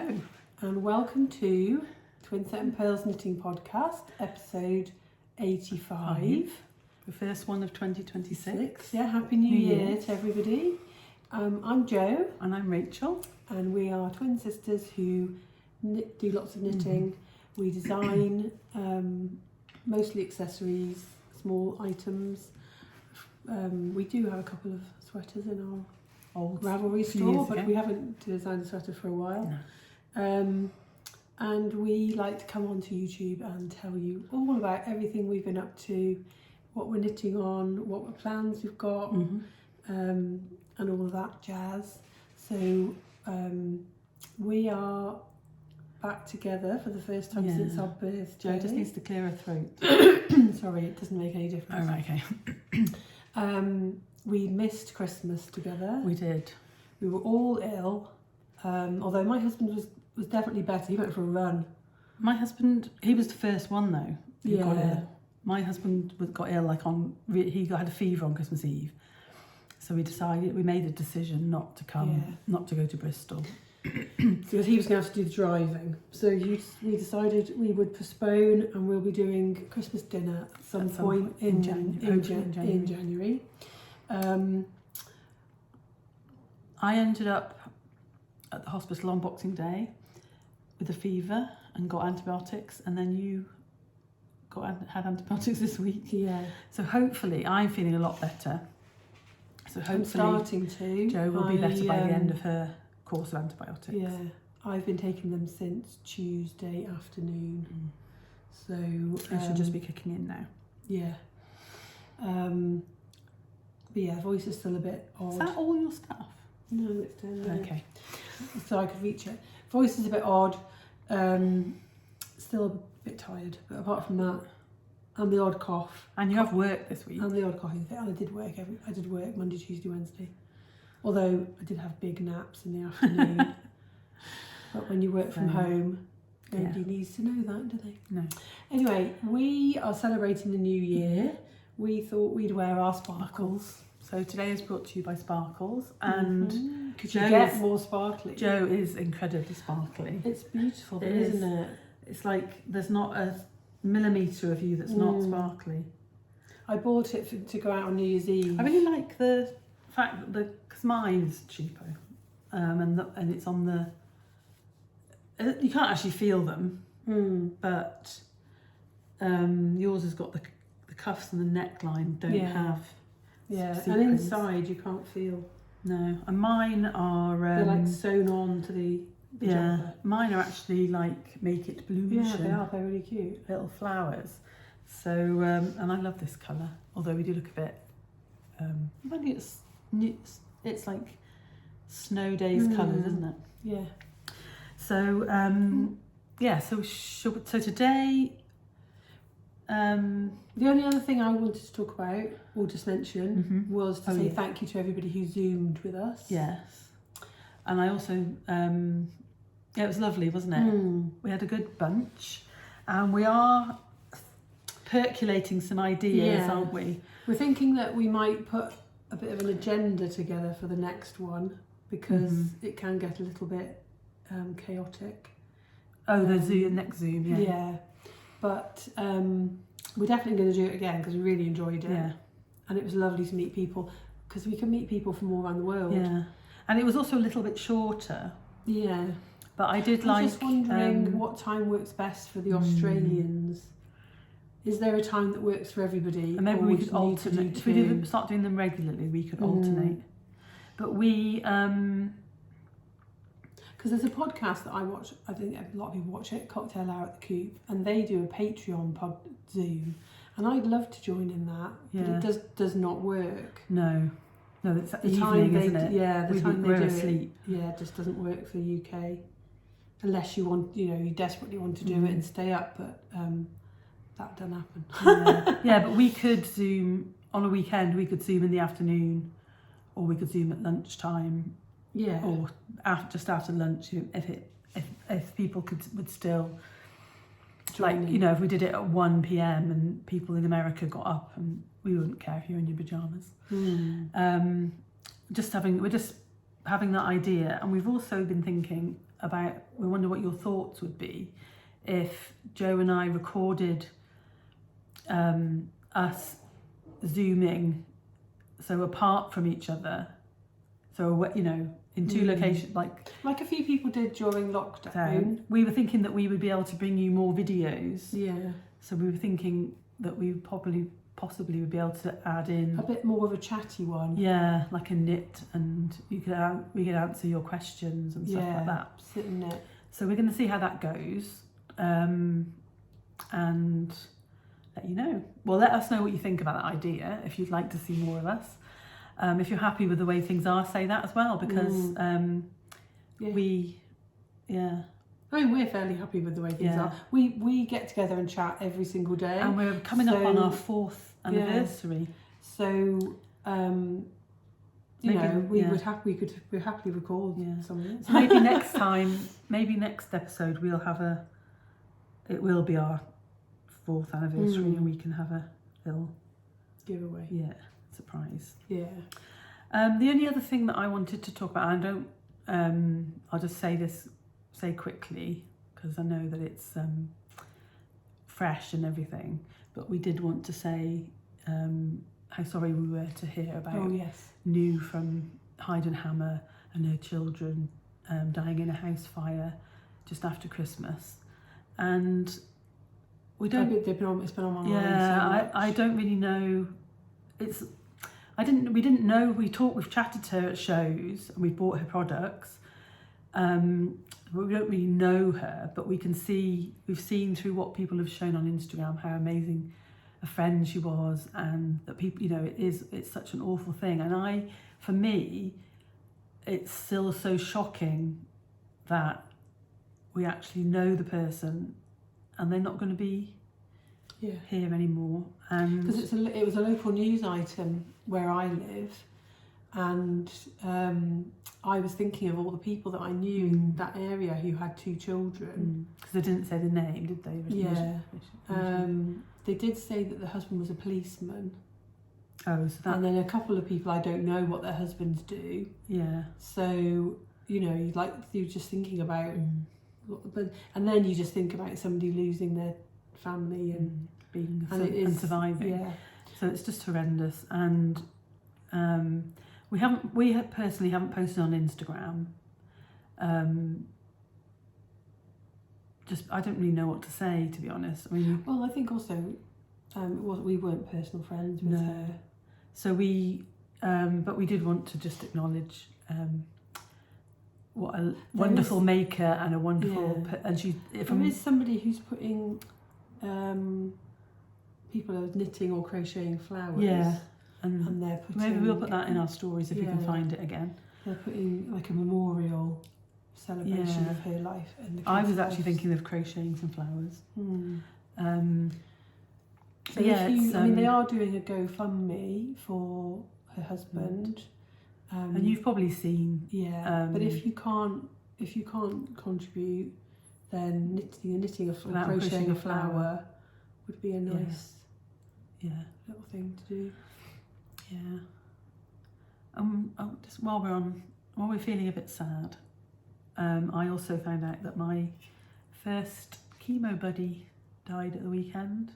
Hello. And welcome to Twinset and Purl's Knitting Podcast, episode 85. The first one of 2026. Yeah, Happy New Year to everybody. I'm Jo. And I'm Rachel. And we are twin sisters who do lots of knitting. We design mostly accessories, small items. We do have a couple of sweaters in our old Ravelry store, but we haven't designed a sweater for a while. No. And we like to come onto YouTube and tell you all about everything we've been up to, what we're knitting on, what plans we've got, and all of that jazz. So we are back together for the first time since our birthday. Jo just needs to clear her throat. Sorry, it doesn't make any difference. Oh, right, okay. We missed Christmas together. We did. We were all ill, although my husband was definitely better. He went for a run. My husband, he was the first one though. Who got Yeah. ill. My husband got ill he had a fever on Christmas Eve. So we made a decision not to come, not to go to Bristol. Because he was going to have to do the driving. So we decided we would postpone, and we'll be doing Christmas dinner at some point in January. I ended up at the hospital on Boxing Day with a fever and got antibiotics, and then you had antibiotics this week. Yeah. So hopefully I'm feeling a lot better. So hopefully I'm starting to. Jo will be better by the end of her course of antibiotics. Yeah. I've been taking them since Tuesday afternoon. So it should just be kicking in now. Yeah. But yeah, voice is still a bit odd. Is that all your stuff? No, it's down there. Okay. So I could reach it. Voice is a bit odd. Still a bit tired, but apart from that, and the odd cough. And you have work this week. And the odd coughing fit. And I did work Monday, Tuesday, Wednesday. Although I did have big naps in the afternoon. But when you work from home, nobody needs to know that, do they? No. Anyway, we are celebrating the new year. We thought we'd wear our sparkles. So today is brought to you by Sparkles, and could you get more sparkly? Jo is incredibly sparkly. It's beautiful, isn't it? It's like there's not a millimetre of you that's not sparkly. I bought it to go out on New Year's Eve. I really like the fact that because mine's cheapo, and it's on the. You can't actually feel them, but yours has got the cuffs and the neckline don't have. Yeah, sequins. And inside you can't feel. No, and mine are. They're like sewn on to the jumper. Mine are actually like make it bloom. Yeah, they are. They're really cute. Little flowers. So, and I love this colour. Although we do look a bit. Maybe it's like snow days colours, isn't it? Yeah. So So today. The only other thing I wanted to talk about, or just mention, was to say thank you to everybody who Zoomed with us. Yes. And I also, it was lovely, wasn't it? We had a good bunch. And we are percolating some ideas, aren't we? We're thinking that we might put a bit of an agenda together for the next one, because it can get a little bit chaotic. Oh, the next Zoom, yeah. Yeah. But we're definitely going to do it again because we really enjoyed it. Yeah. And it was lovely to meet people, because we can meet people from all around the world. Yeah. And it was also a little bit shorter. Yeah. But I did I'm just wondering what time works best for the Australians. Is there a time that works for everybody? And maybe we could alternate. If we start doing them regularly, we could alternate. But we... Because there's a podcast that I watch, I think a lot of people watch it, Cocktail Hour at the Coop, and they do a Patreon pod Zoom, and I'd love to join in that, but it does not work. No, it's the evening, time isn't it? Yeah, the time they do asleep. It just doesn't work for the UK, unless you want, you desperately want to do it and stay up, but that doesn't happen. Yeah, but we could Zoom on a weekend. We could Zoom in the afternoon, or we could Zoom at lunchtime. Yeah. Or just after lunch, if people would still if we did it at 1 p.m. and people in America got up, and we wouldn't care if you're in your pajamas. We're just having that idea, and we've also been thinking about, we wonder what your thoughts would be if Joe and I recorded us Zooming, so apart from each other, so you know, in two locations, like a few people did during lockdown. We were thinking that we would be able to bring you more videos. Yeah. So we were thinking that we possibly would be able to add in a bit more of a chatty one. Yeah, like a knit, and we could answer your questions and stuff like that. Sit and knit. So we're going to see how that goes, and let you know. Well, let us know what you think about that idea, if you'd like to see more of us. If you're happy with the way things are, say that as well, because I mean, we're fairly happy with the way things are. We get together and chat every single day. And we're coming up on our 4th anniversary. So, we're happy record something. So maybe next time, next episode, it will be our 4th anniversary, and we can have a little giveaway. Yeah, surprise. Yeah. The only other thing that I wanted to talk about, I'll just say quickly, because I know that it's fresh and everything, but we did want to say how sorry we were to hear about New from Hyde and Hammer and her children dying in a house fire just after Christmas. And we don't... It's been on my mind. Yeah, I don't really know. We didn't know. We've chatted to her at shows and we've bought her products. But we don't really know her, but we've seen through what people have shown on Instagram how amazing a friend she was, and that people, it's such an awful thing. And for me, it's still so shocking that we actually know the person and they're not going to be here anymore. And because it was a local news item where I live, and I was thinking of all the people that I knew in that area who had 2 children. Because they didn't say the name, did they? Yeah. They did say that the husband was a policeman. Oh, so that... And then a couple of people I don't know what their husbands do. Yeah. So, you're just thinking about... And then you just think about somebody losing their family and surviving. Yeah. So it's just horrendous. And we personally haven't posted on Instagram. I don't really know what to say, to be honest. I mean, well, I think also we weren't personal friends with her. So but we did want to just acknowledge what a wonderful maker and a wonderful and she. There is somebody who's putting people are knitting or crocheting flowers. Yeah. And they're putting... Maybe we'll put that in our stories if you can find it again. They're putting like a memorial celebration of her life. I was actually thinking of crocheting some flowers. They are doing a GoFundMe for her husband. And you've probably seen... but if you can't contribute, then knitting or crocheting a flower would be a nice little thing to do. Yeah. Just while we're feeling a bit sad, I also found out that my first chemo buddy died at the weekend,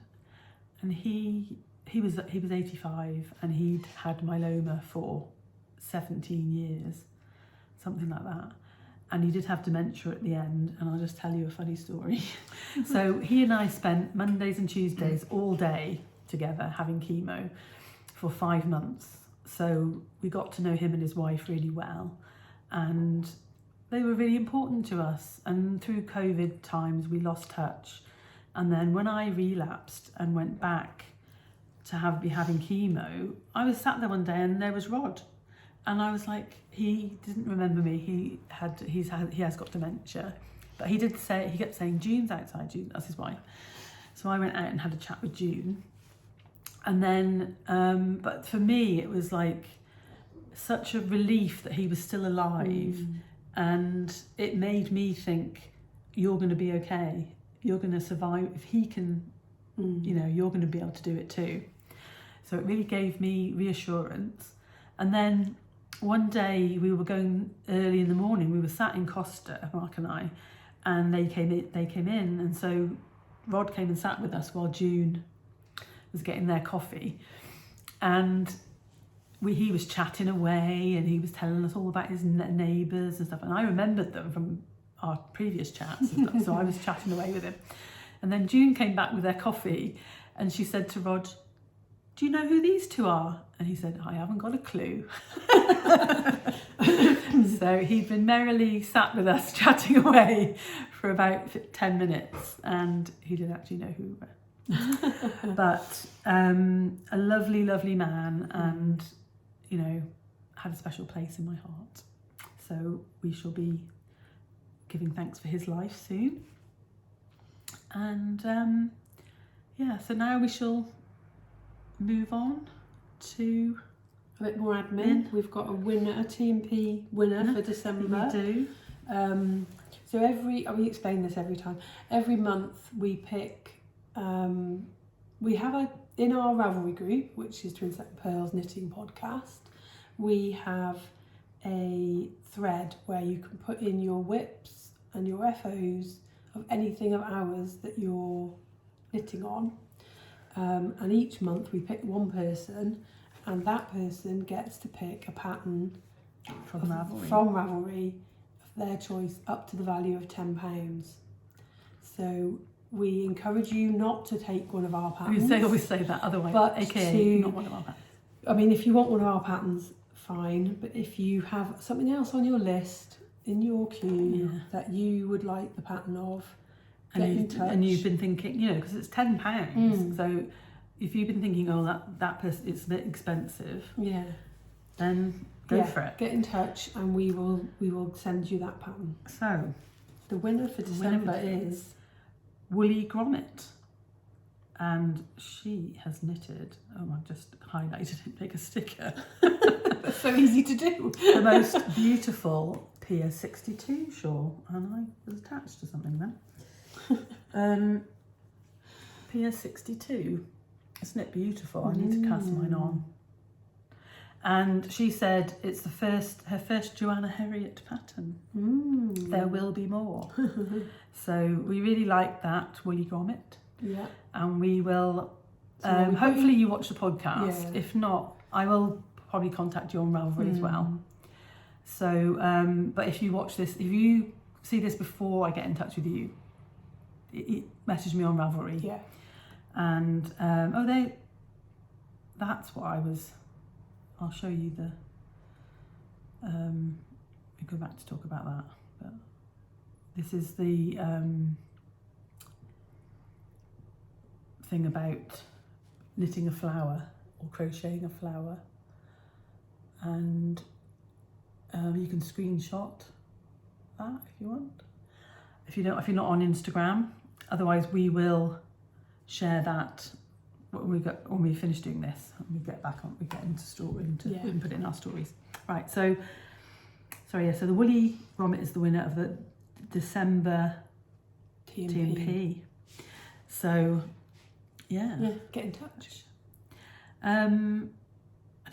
and he was 85, and he'd had myeloma for 17 years, something like that. And he did have dementia at the end, and I'll just tell you a funny story. So he and I spent Mondays and Tuesdays all day together having chemo for 5 months. So we got to know him and his wife really well, and they were really important to us. And through COVID times, we lost touch. And then when I relapsed and went back to be having chemo, I was sat there one day and there was Rod. And I was like, he didn't remember me. He has got dementia, but he kept saying, June's outside. June, that's his wife. So I went out and had a chat with June. And then, but for me, it was like such a relief that he was still alive. And it made me think, you're going to be okay. You're going to survive. If he can, you're going to be able to do it too. So it really gave me reassurance. And then one day we were going early in the morning. We were sat in Costa, Mark and I, and they came in, and so Rod came and sat with us while June was getting their coffee, and he was chatting away, and he was telling us all about his neighbours and stuff, and I remembered them from our previous chats and stuff, so I was chatting away with him. And then June came back with their coffee, and she said to Rod, "Do you know who these two are?" And he said, "I haven't got a clue." So he'd been merrily sat with us chatting away for about 10 minutes, and he didn't actually know who we were. But a lovely, lovely man, and, you know, had a special place in my heart. So we shall be giving thanks for his life soon. And yeah, so now we shall move on to a bit more admin. We've got a winner, a T&P winner for December. We do. So we explain this every time. Every month we pick, we have in our Ravelry group, which is Twinset Purl's knitting podcast, we have a thread where you can put in your whips and your FOs of anything of ours that you're knitting on. And each month we pick one person, and that person gets to pick a pattern from Ravelry of their choice up to the value of £10. So we encourage you not to take one of our patterns. We always say that otherwise, but aka not one of our patterns. I mean, if you want one of our patterns, fine. But if you have something else on your list, in your queue, that you would like the pattern of, get in touch. And you've been thinking, you know, because it's £10. So if you've been thinking, oh, that person, it's a bit expensive, then go for it. Get in touch, and we will send you that pattern. So the winner for December is wooleygromit, and she has knitted. Oh, I've just highlighted it. Make a sticker. That's so easy to do. The most beautiful Pier 62 shawl, and I was attached to something then. Pier 62. Isn't it beautiful? I need to cast mine on. And she said it's her first Joanna Harriet pattern. There will be more. So we really like that wooleygromit. Yeah. And we will, hopefully you watch the podcast. If not, I will probably contact you on Ravelry as well. So, but if you watch this, if you see this before I get in touch with you, message me on Ravelry. Yeah. And that's what I'll show you we go back to talk about that, but this is the thing about knitting a flower or crocheting a flower, and you can screenshot that if you want, if you're not on Instagram. Otherwise we will share that when we finish doing this. We get back on. We get into story and put it in our stories. Right. So the wooleygromit is the winner of the December T&P. So get in touch. I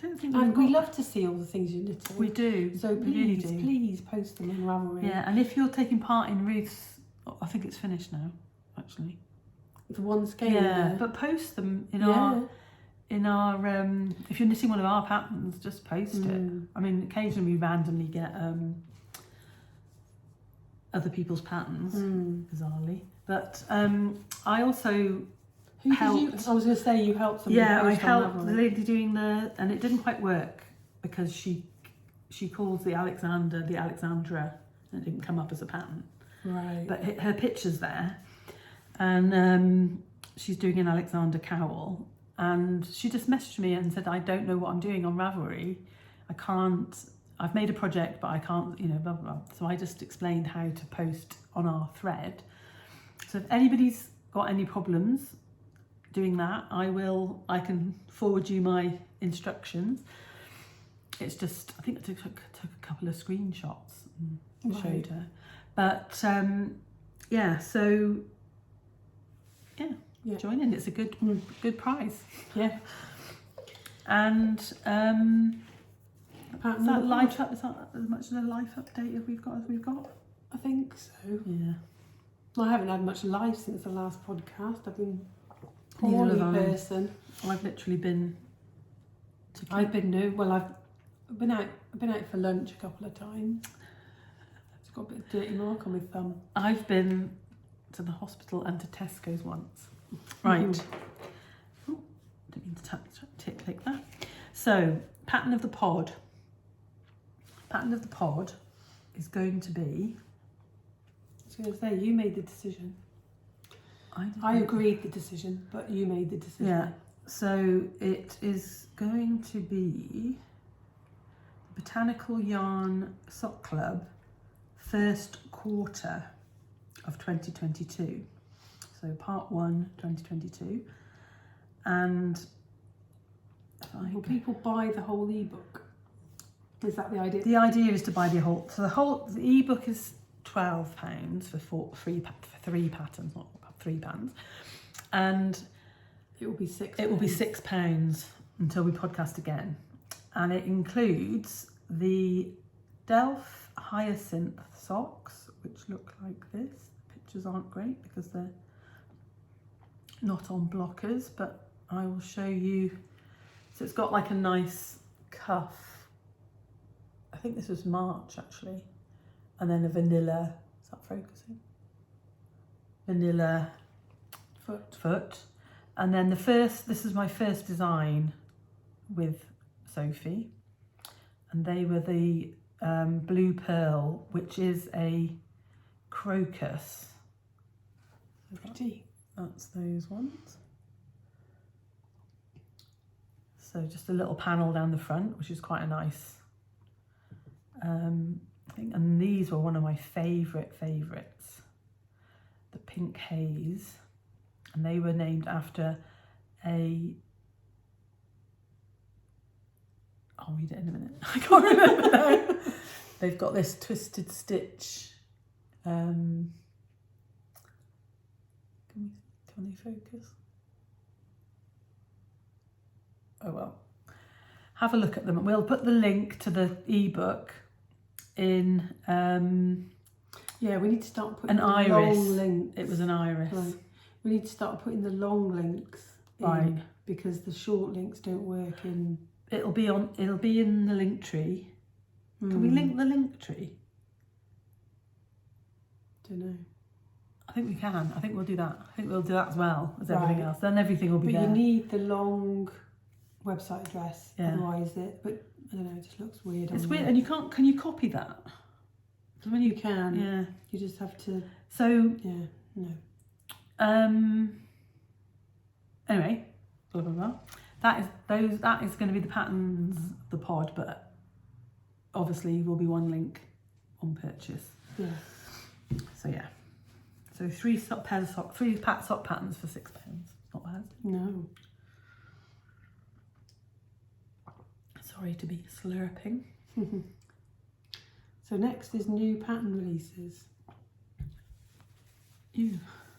don't think we love to see all the things you're knitting. We do. So please post them on Ravelry. Yeah, and if you're taking part in Ruth's, I think it's finished now, actually. The one scale. Yeah, but post them in our if you're knitting one of our patterns, just post it. I mean, occasionally we randomly get other people's patterns, bizarrely. But I also helped. I was going to say you helped somebody. Yeah, I helped the lady doing and it didn't quite work because she calls the Alexandra, and it didn't come up as a pattern. Right. But her picture's there. And she's doing an Alexander cowl, and she just messaged me and said, I don't know what I'm doing on Ravelry. I've made a project, but I can't, blah, blah, blah. So I just explained how to post on our thread. So if anybody's got any problems doing that, I can forward you my instructions. It's just, I think I took a couple of screenshots and showed her. But join in. It's a good prize. Yeah. And Is that life up? Is that as much of a life update as we've got? I think so. Yeah. I haven't had much life since the last podcast. I've been a poorly person. I've literally been. I've been out for lunch a couple of times. It's got a bit of dirty mark on my thumb. I've been to the hospital and to Tesco's once. Right. Oh, didn't mean to click that. So, pattern of the pod. Pattern of the pod is going to be. I was going to say, you made the decision. I agreed the decision, but you made the decision. Yeah. So it is going to be Botanical Yarn Sock Club first quarter of 2022. So part 1, 2022. And will people buy the whole ebook? Is that the idea? The idea is to buy the whole. So the ebook is £12 for three patterns, not 3 patterns, and it will be £6. It will be £6 until we podcast again, and it includes the Delph Hyacinth socks, which look like this. The pictures aren't great because they're not on blockers, but I will show you. So it's got like a nice cuff. I think this was March actually, and then a vanilla. Is that focusing? Vanilla foot. And then this is my first design with Sophie, and they were the Blue Pearl, which is a crocus. Pretty. That's those ones. So just a little panel down the front, which is quite a nice thing. And these were one of my favourites, the Pink Haze. And they were named after I'll read it in a minute. I can't remember now. They've got this twisted stitch. Can they focus? Oh well. Have a look at them. We'll put the link to the ebook in. Yeah, we need to start putting an iris. Long links. It was an iris. Right. We need to start putting the long links in, right, because the short links don't work in. It'll be in the link tree. Can we link the link tree? Don't know. I think we can. I think we'll do that. I think we'll do that as well as everything else. Then everything will be there. But you need the long website address, yeah. Otherwise but I don't know, it just looks weird. It's weird, and you can't. Can you copy that? When you can. Yeah. You just have to. So. Yeah. No. Anyway, blah blah blah. That is going to be the patterns of the pod, but obviously will be one link on purchase. Yeah. So yeah. So 3 sock patterns for £6. Not bad. No. Sorry to be slurping. So next is new pattern releases.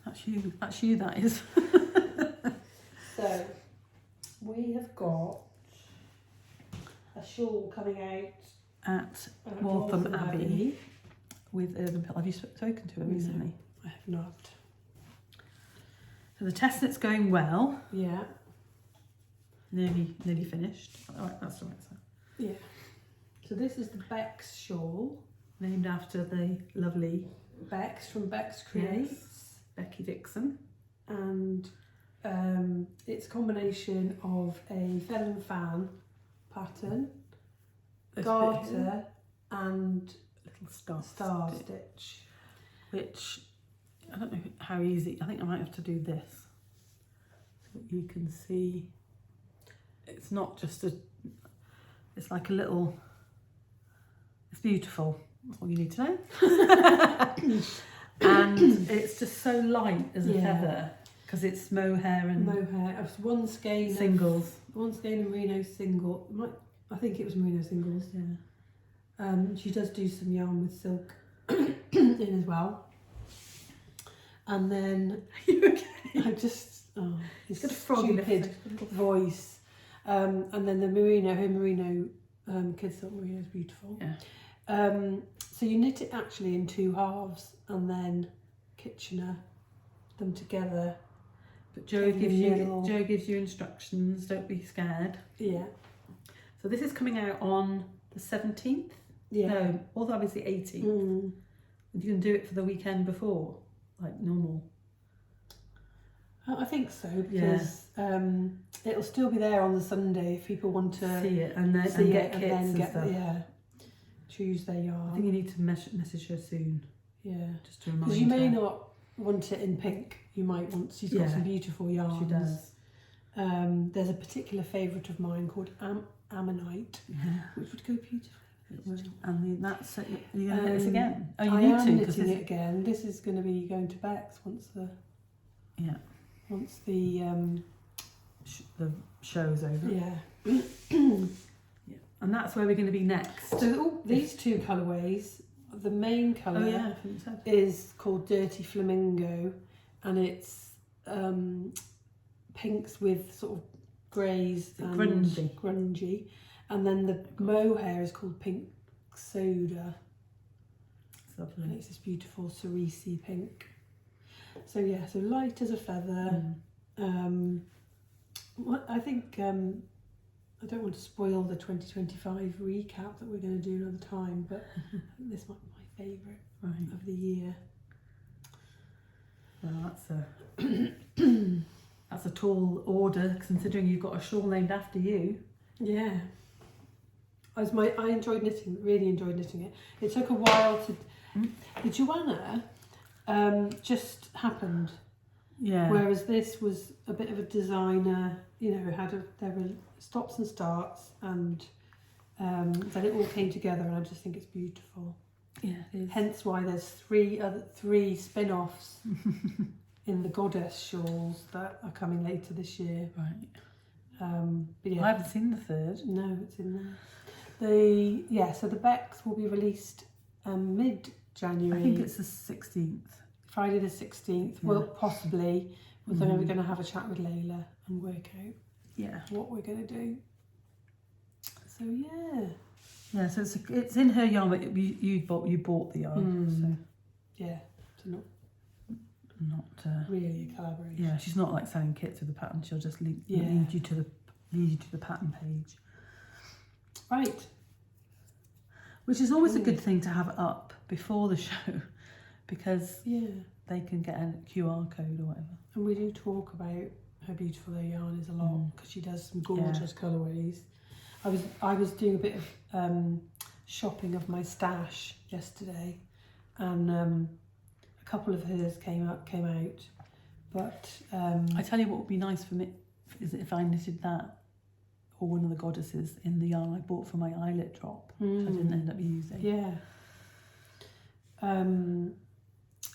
That's you, that is. So, we have got a shawl coming out at Waltham Abbey with Urban Pill. Have you spoken to her recently? I have not. So the test knit's going well. Yeah. Nearly finished. All right, that's the right side. Yeah. So this is the Beks Shawl. Named after the lovely Beks from Beks Creates. Yes, Becky Dixon. And it's a combination of a fell fan pattern, garter and little star stitch. Which, I don't know how easy, I think I might have to do this. So that you can see, it's not just it's like a little, it's beautiful. That's all you need to know. And it's just so light as a feather, because it's mohair and It's one skein singles. One skein of merino single. I think it was merino singles. Yeah. She does do some yarn with silk in as well. And then Are you okay? he's got a frog in stupid voice. And then her merino Kids Silk Merino is beautiful. Yeah. So you knit it actually in 2 halves and then Kitchener them together. But Joe gives you instructions. Don't be scared. Yeah. So this is coming out on the 17th. Yeah. No, although obviously 18th. You can do it for the weekend before, like normal. I think so, because it'll still be there on the Sunday if people want to see it and then see get it kits and then stuff. choose their yarn. I think you need to message her soon. Yeah, just to remind her. Because you may not want it in pink. You might want. She's got some beautiful yarns. She does. There's a particular favourite of mine called Ammonite, which would go beautifully. And that's it. You're going to knit this again. Oh, you I need am to knitting it again. This is going to be going to Beks once the show's over. Yeah. And that's where we're going to be next. So these 2 colourways, the main colour is called Dirty Flamingo, and it's pinks with sort of greys and grungy. And then the mohair is called Pink Soda. It's lovely. And it's this beautiful cerise pink. So yeah, so light as a feather. I think I don't want to spoil the 2025 recap that we're going to do another time, but this might be my favourite of the year. Well, that's a tall order, considering you've got a shawl named after you. Yeah. I enjoyed knitting, really enjoyed knitting it. It took a while to... The Joanna just happened. Yeah. Whereas this was a bit of a designer, there were stops and starts, and then it all came together, and I just think it's beautiful. Yeah, it is. Hence why there's three spin-offs in the goddess shawls that are coming later this year. Right. But yeah. I haven't seen the third. No, it's in there. So the Beks will be released mid-January. I think it's the 16th. Friday the 16th. Well, possibly. We're going to have a chat with Layla and work out what we're going to do. So yeah. Yeah, so it's in her yarn, but you bought the yarn. So yeah, so not really a collaboration. Yeah, she's not like selling kits with the pattern. She'll just lead you to the pattern page. Right. Which is always a good thing to have up before the show, because they can get a QR code or whatever. And we do talk about how beautiful her yarn is a lot, because she does some gorgeous colourways. I was doing a bit of shopping of my stash yesterday, and a couple of hers came out. But I tell you what would be nice for me is if I knitted that or one of the goddesses in the yarn I bought for my eyelet drop, which I didn't end up using. Yeah.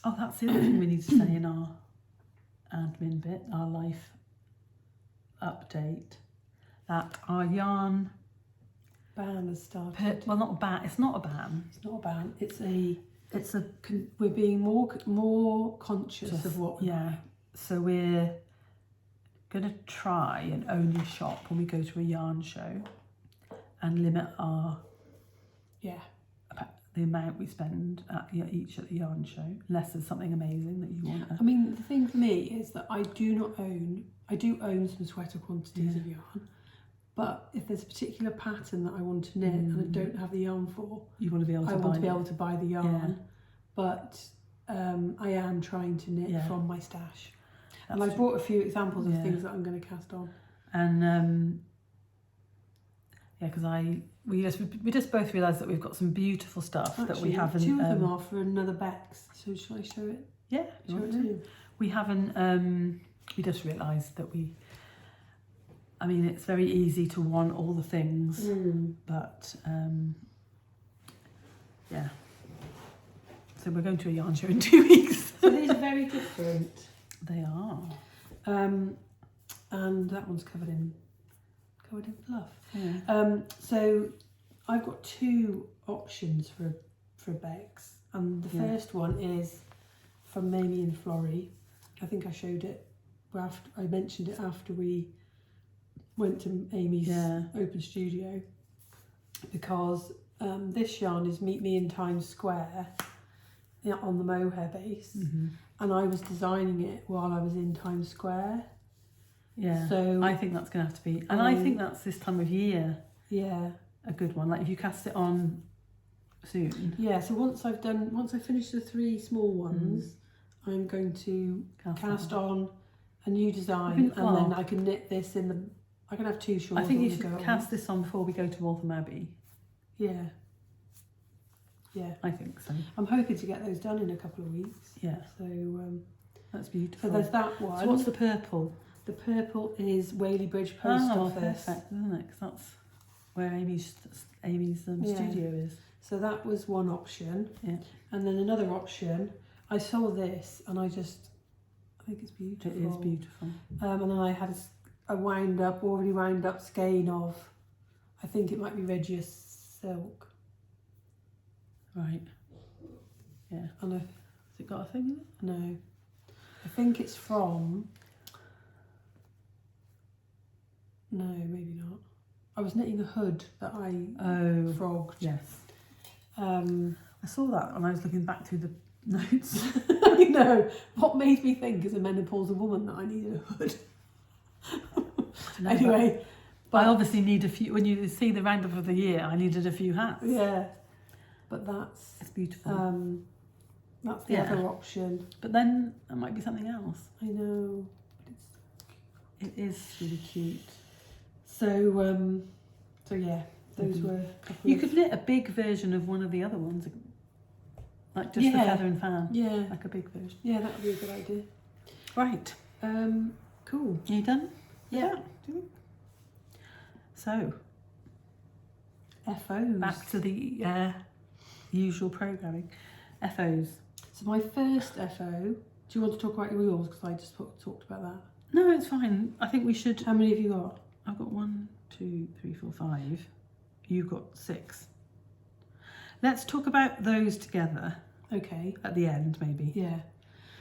Oh, that's the other thing we need to say in our admin bit, our life update, that our yarn ban has started. Well, not a ban. It's not a ban. It's not a ban. It's a. We're being more conscious of what. Yeah. So we're going to try and only shop when we go to a yarn show, and limit our the amount we spend each at the yarn show, unless there's something amazing that you want. I mean, the thing for me is that I do own some sweater quantities of yarn, but if there's a particular pattern that I want to knit and I don't have the yarn for, you want to be able to buy the yarn, but I am trying to knit from my stash. And I brought a few examples of things that I'm going to cast on. And because we just both realised that we've got some beautiful stuff that we haven't. 2 of them are for another Beks. So shall I show it? Yeah, show it too. We haven't. We just realised that I mean, it's very easy to want all the things, but yeah. So we're going to a yarn show in 2 weeks. So these are very different. They are. And that one's covered in fluff. Yeah. So I've got 2 options for Beks, and the first one is from Mamie and Florrie. I think I showed it. I mentioned it after we went to Amy's open studio. because this yarn is Meet Me in Times Square on the mohair base, and I was designing it while I was in Times Square. Yeah, so I think that's going to have to be, and I think that's this time of year. Yeah, a good one. Like if you cast it on soon. Yeah. So once I finish the 3 small ones, I'm going to cast on a new design, and then I can knit this in the. I can have 2 shawls. I think you should cast this on before we go to Waltham Abbey. Yeah. Yeah, I think so. I'm hoping to get those done in a couple of weeks. Yeah. So that's beautiful. So there's that one. So what's the purple? The purple is Whaley Bridge Post Office. Perfect, isn't it? Because that's where Amy's studio is. So that was one option. Yeah. And then another option, I saw this and I think it's beautiful. It is beautiful. And then I had already wound up skein of, I think it might be Regius silk. Right. Yeah. And has it got a thing in it? No. I think it's from. No, maybe not. I was knitting a hood that I frogged. Yes. I saw that and I was looking back through the notes. I know. What made me think as a menopausal woman that I needed a hood? Anyway. But I obviously need a few, when you see the roundup of the year, I needed a few hats. Yeah. But it's beautiful. That's the other option. But then there might be something else. I know. It is really cute. So yeah, those were. You could knit a big version of one of the other ones, like just the feather and fan. Yeah, like a big version. Yeah, that would be a good idea. Right. Cool. Are you done? Yeah. So. FOs. Back to the usual programming. FOs. So my first FO. Do you want to talk about yours? Because I just talked about that. No, it's fine. I think we should. How many have you got? I've got 1, 2, 3, 4, 5. You've got 6. Let's talk about those together. Okay. At the end, maybe. Yeah.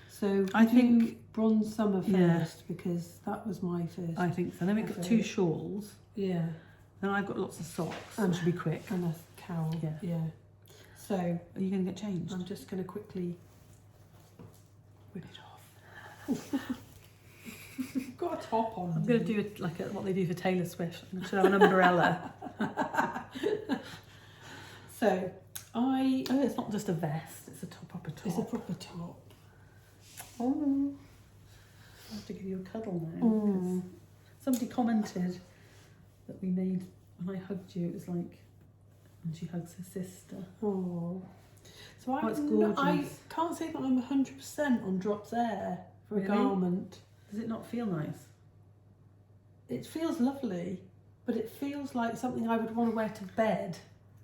So I think Bronze Summer first because that was my first. I think so. Then we've got 2 shawls. Yeah. Then I've got lots of socks. That should be quick. And a cowl. Yeah. Yeah. So are you going to get changed? I'm just going to quickly whip it off. Got a top on. I'm going to do it like what they do for Taylor Swift. I should have an umbrella. So it's not just a vest, it's a proper top. It's a proper top. Oh, I have to give you a cuddle now. Somebody commented that we made, when I hugged you, it was like when she hugs her sister. Oh. So it's gorgeous. I can't say that I'm 100% on drops air for a garment. Does it not feel nice? It feels lovely, but it feels like something I would want to wear to bed.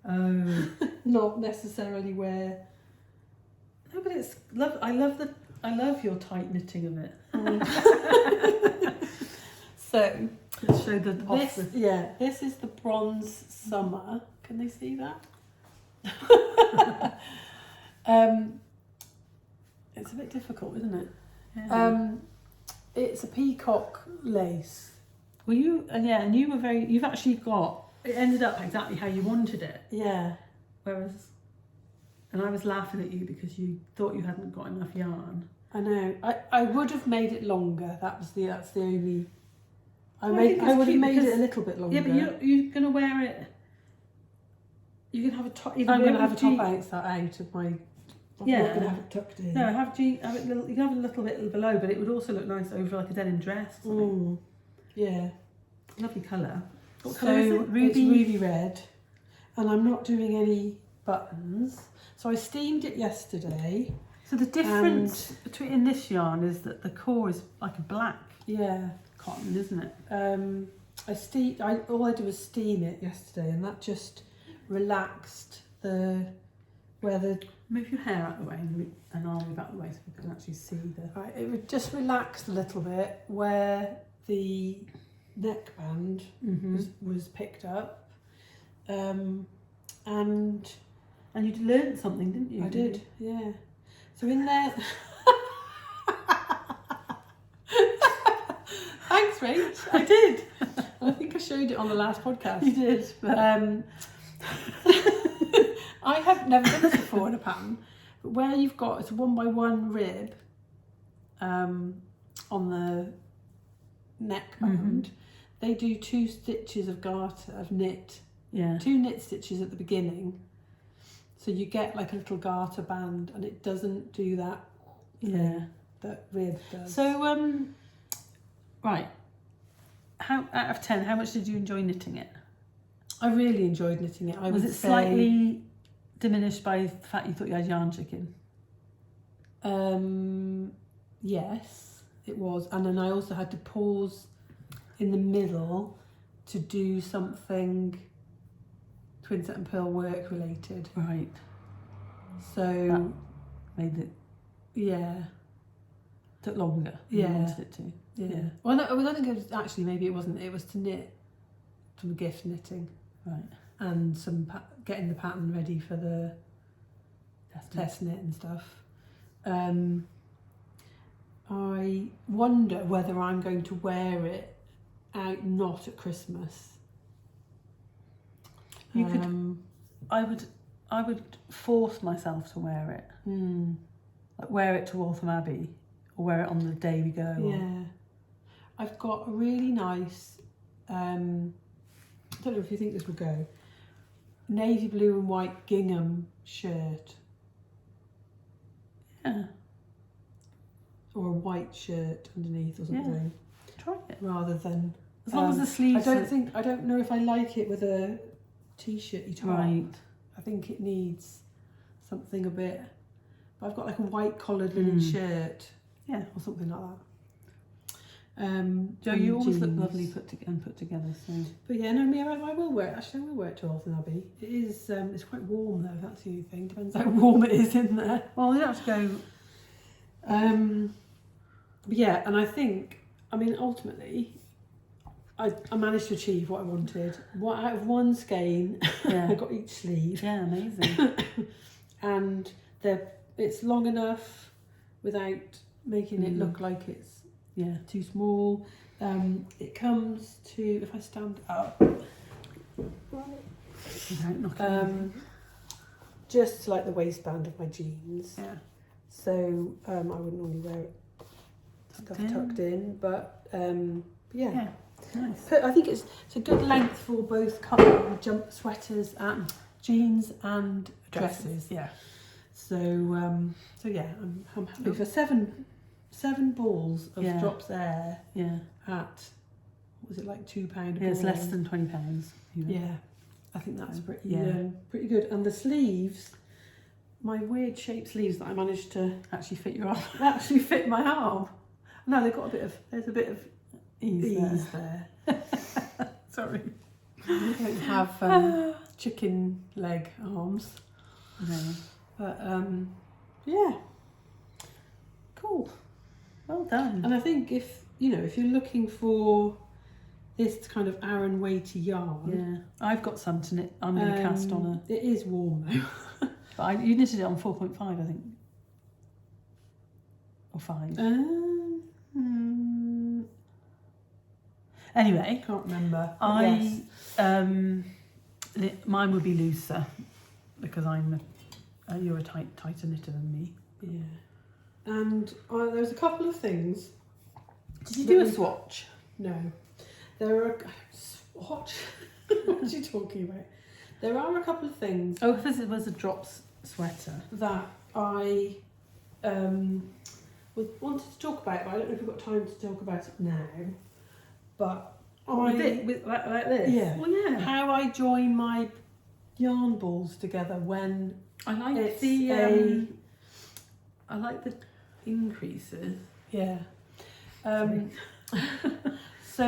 Oh. Not necessarily wear. No, but it's I love your tight knitting of it. So let's show this is the Bronze Summer. Can they see that? It's a bit difficult, isn't it? Yeah. It's a peacock lace. Well, you were you've actually got, it ended up exactly how you wanted it. Yeah. And I was laughing at you because you thought you hadn't got enough yarn. I know. I would have made it longer. That's the only. I would have made it a little bit longer. Yeah, but you're going to wear it. You can have a top. I'm going to have a top out of my. I'm not going to have it tucked in. No, you can have a little bit below, but it would also look nice over like a denim dress. Yeah. Lovely colour. What So colour is it? Ruby? It's ruby red, and I'm not doing any buttons. So I steamed it yesterday. So the difference in this yarn is that the core is like a black cotton, isn't it? All I did was steam it yesterday, and that just relaxed Move your hair out of the way and I'll move out of the way so we can actually see the. Right, it would just relaxed a little bit where the neckband was picked up, and you'd learned something, didn't you? I did, yeah. So in there. Thanks, Rach. I did. I think I showed it on the last podcast. You did. But I have never done this before in a pattern, but where you've got, it's a 1x1 rib on the neck band, they do 2 stitches of garter, of knit, 2 knit stitches at the beginning, so you get like a little garter band, and it doesn't do that thing that rib does. So right, how out of 10, how much did you enjoy knitting it? I really enjoyed knitting it. Was it slightly diminished by the fact you thought you had yarn chicken? Yes, it was. And then I also had to pause in the middle to do something Twinset and Purl work related. Right. So that made it took longer than you wanted it to. Yeah. Well, no, I think it was actually, maybe it wasn't. It was to knit some gift knitting. Right. And some getting the pattern ready for the test knit and stuff. I wonder whether I'm going to wear it out not at Christmas. You could. I would force myself to wear it. Like wear it to Waltham Abbey, or wear it on the day we go. Yeah. I've got a really nice. I don't know if you think this would go. Navy blue and white gingham shirt. Yeah. Or a white shirt underneath or something. Yeah. Try it. Rather than as long as the sleeves. I don't know if I like it with a t-shirty top. Right. I think it needs something a bit. But I've got like a white collared linen shirt. Yeah. Or something like that. Jo, you always look lovely put together. So. But yeah, no, I will wear it. Actually, I will wear it to Waltham Abbey. It is. It's quite warm though. That's the only thing. Depends how warm it is in there. Well, you don't have to go. But yeah, and I think, I mean, ultimately, I managed to achieve what I wanted. Out of one skein, I got each sleeve. Yeah, amazing. And it's long enough without making it look like it's too small. It comes to, if I stand up, just like the waistband of my jeans. Yeah. So I wouldn't normally wear it tucked in, but yeah. Nice. I think it's a good length for both colour jump sweaters and jeans and dresses. Yeah. So yeah, I'm happy for seven balls of drops air. Yeah. At, what was it, like £2? Yeah, it's less than £20. Yeah, I think that's pretty good. And the sleeves, my weird shaped sleeves that I managed to actually fit your arm. Actually fit my arm. No, there's a bit of ease there. Sorry. I don't have chicken leg arms. No. But yeah. Cool. Well done. And I think if you're looking for this kind of Aran weighty yarn. Yeah. I've got some to knit. I'm going to cast on It is warm though. But you knitted it on 4.5, I think. Or 5. Anyway. Can't remember. Mine would be looser because you're a tighter knitter than me. Yeah. And there's a couple of things. Did you do a swatch? No. There are swatch. What are you talking about? There are a couple of things. Oh, if it was a drops sweater that I wanted to talk about, but I don't know if we've got time to talk about it now. But like this? Yeah. Well, yeah. How I join my yarn balls together when I like it's I like the increases. Yeah. So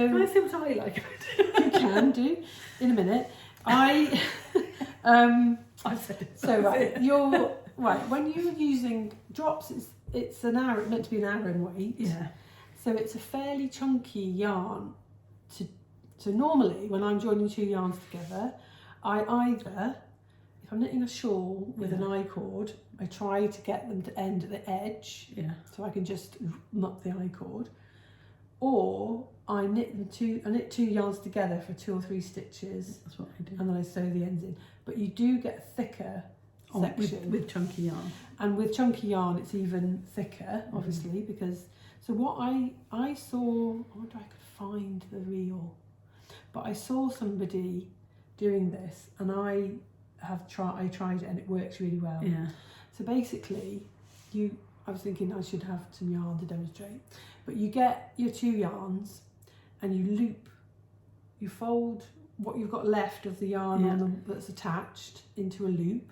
can I see what I like about it? You can do in a minute. I said it. So when you're using drops, it's meant to be an Aran weight. Yeah. So it's a fairly chunky yarn. So normally when I'm joining 2 yarns together, I either, if I'm knitting a shawl with an I-cord, I try to get them to end at the edge, so I can just knot the I-cord, or I knit 2 yarns together for 2 or 3 stitches. That's what I do. And then I sew the ends in. But you do get thicker section. With chunky yarn. And with chunky yarn, it's even thicker, obviously, because... So what I saw... I wonder if I could find the reel. But I saw somebody doing this, and I tried it, and it works really well. Yeah. So basically, I was thinking I should have some yarn to demonstrate. But you get your 2 yarns, and you fold what you've got left of the yarn that's attached into a loop,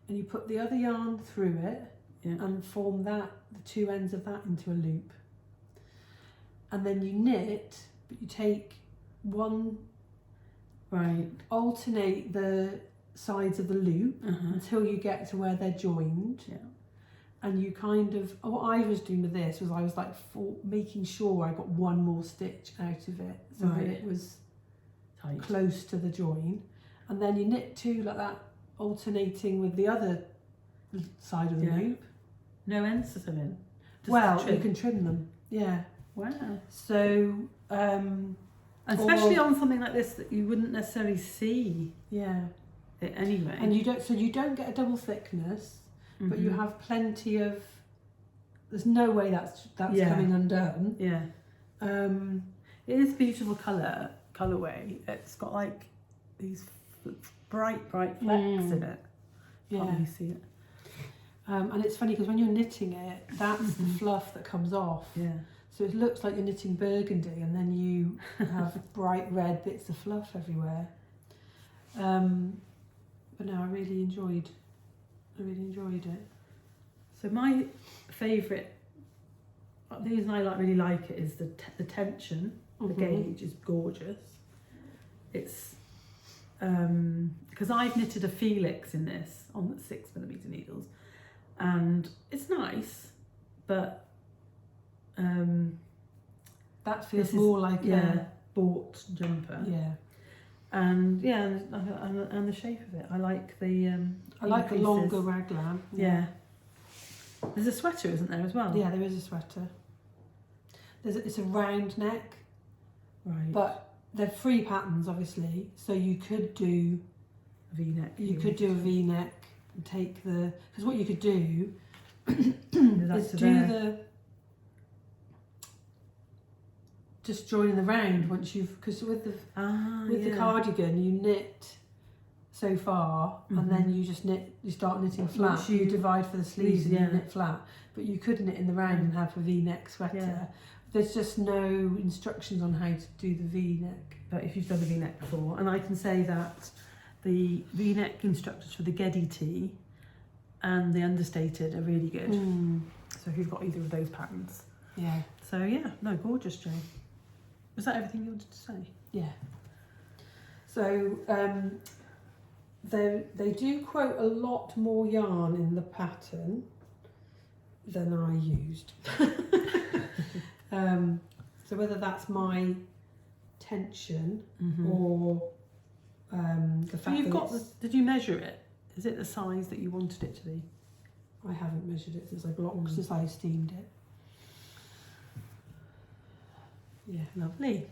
and you put the other yarn through it and form the 2 ends of that into a loop. And then you knit, but you take one, alternate the sides of the loop until you get to where they're joined. Yeah. And you kind of, what I was doing with this was I was like making sure I got one more stitch out of it so that it was tight, close to the join. And then you knit 2 like that, alternating with the other side of the loop. No ends to them in? Well, you can trim them. Yeah. Wow. So, especially on something like this that you wouldn't necessarily see. Yeah. It anyway. And you don't get a double thickness. But you have plenty of. There's no way that's coming undone. Yeah. It is a beautiful colorway. It's got like these bright flecks in it. Yeah. Can't really see it. And it's funny because when you're knitting it, that's the fluff that comes off. Yeah. So it looks like you're knitting burgundy, and then you have bright red bits of fluff everywhere. But no, I really enjoyed it. So my favourite, the reason I really like it is the tension. The gauge is gorgeous. It's because I've knitted a Felix in this on 6mm needles, and it's nice, but that feels more like a bought jumper. Yeah. And and the shape of it. I like the I like the longer raglan. Yeah. There's a sweater, isn't there, as well? Yeah, there is a sweater. It's a round neck. Right. But they're free patterns, obviously. So you could do a V-neck. You could do a V-neck and take the... Because what you could do is do just join the round once you've... Because with the cardigan, you knit so far, and then you just start knitting flat. You divide for the sleeves and you knit flat. But you could knit in the round and have a V-neck sweater. Yeah. There's just no instructions on how to do the V-neck. But if you've done the V-neck before, and I can say that the V-neck instructors for the Geddy tee and the understated are really good. So if you've got either of those patterns. Yeah. So yeah, no, gorgeous, Jane. Was that everything you wanted to say? Yeah. So they do quote a lot more yarn in the pattern than I used. So whether that's my tension or the fact you've got did you measure it? Is it the size that you wanted it to be? I haven't measured it since I steamed it. Yeah, lovely.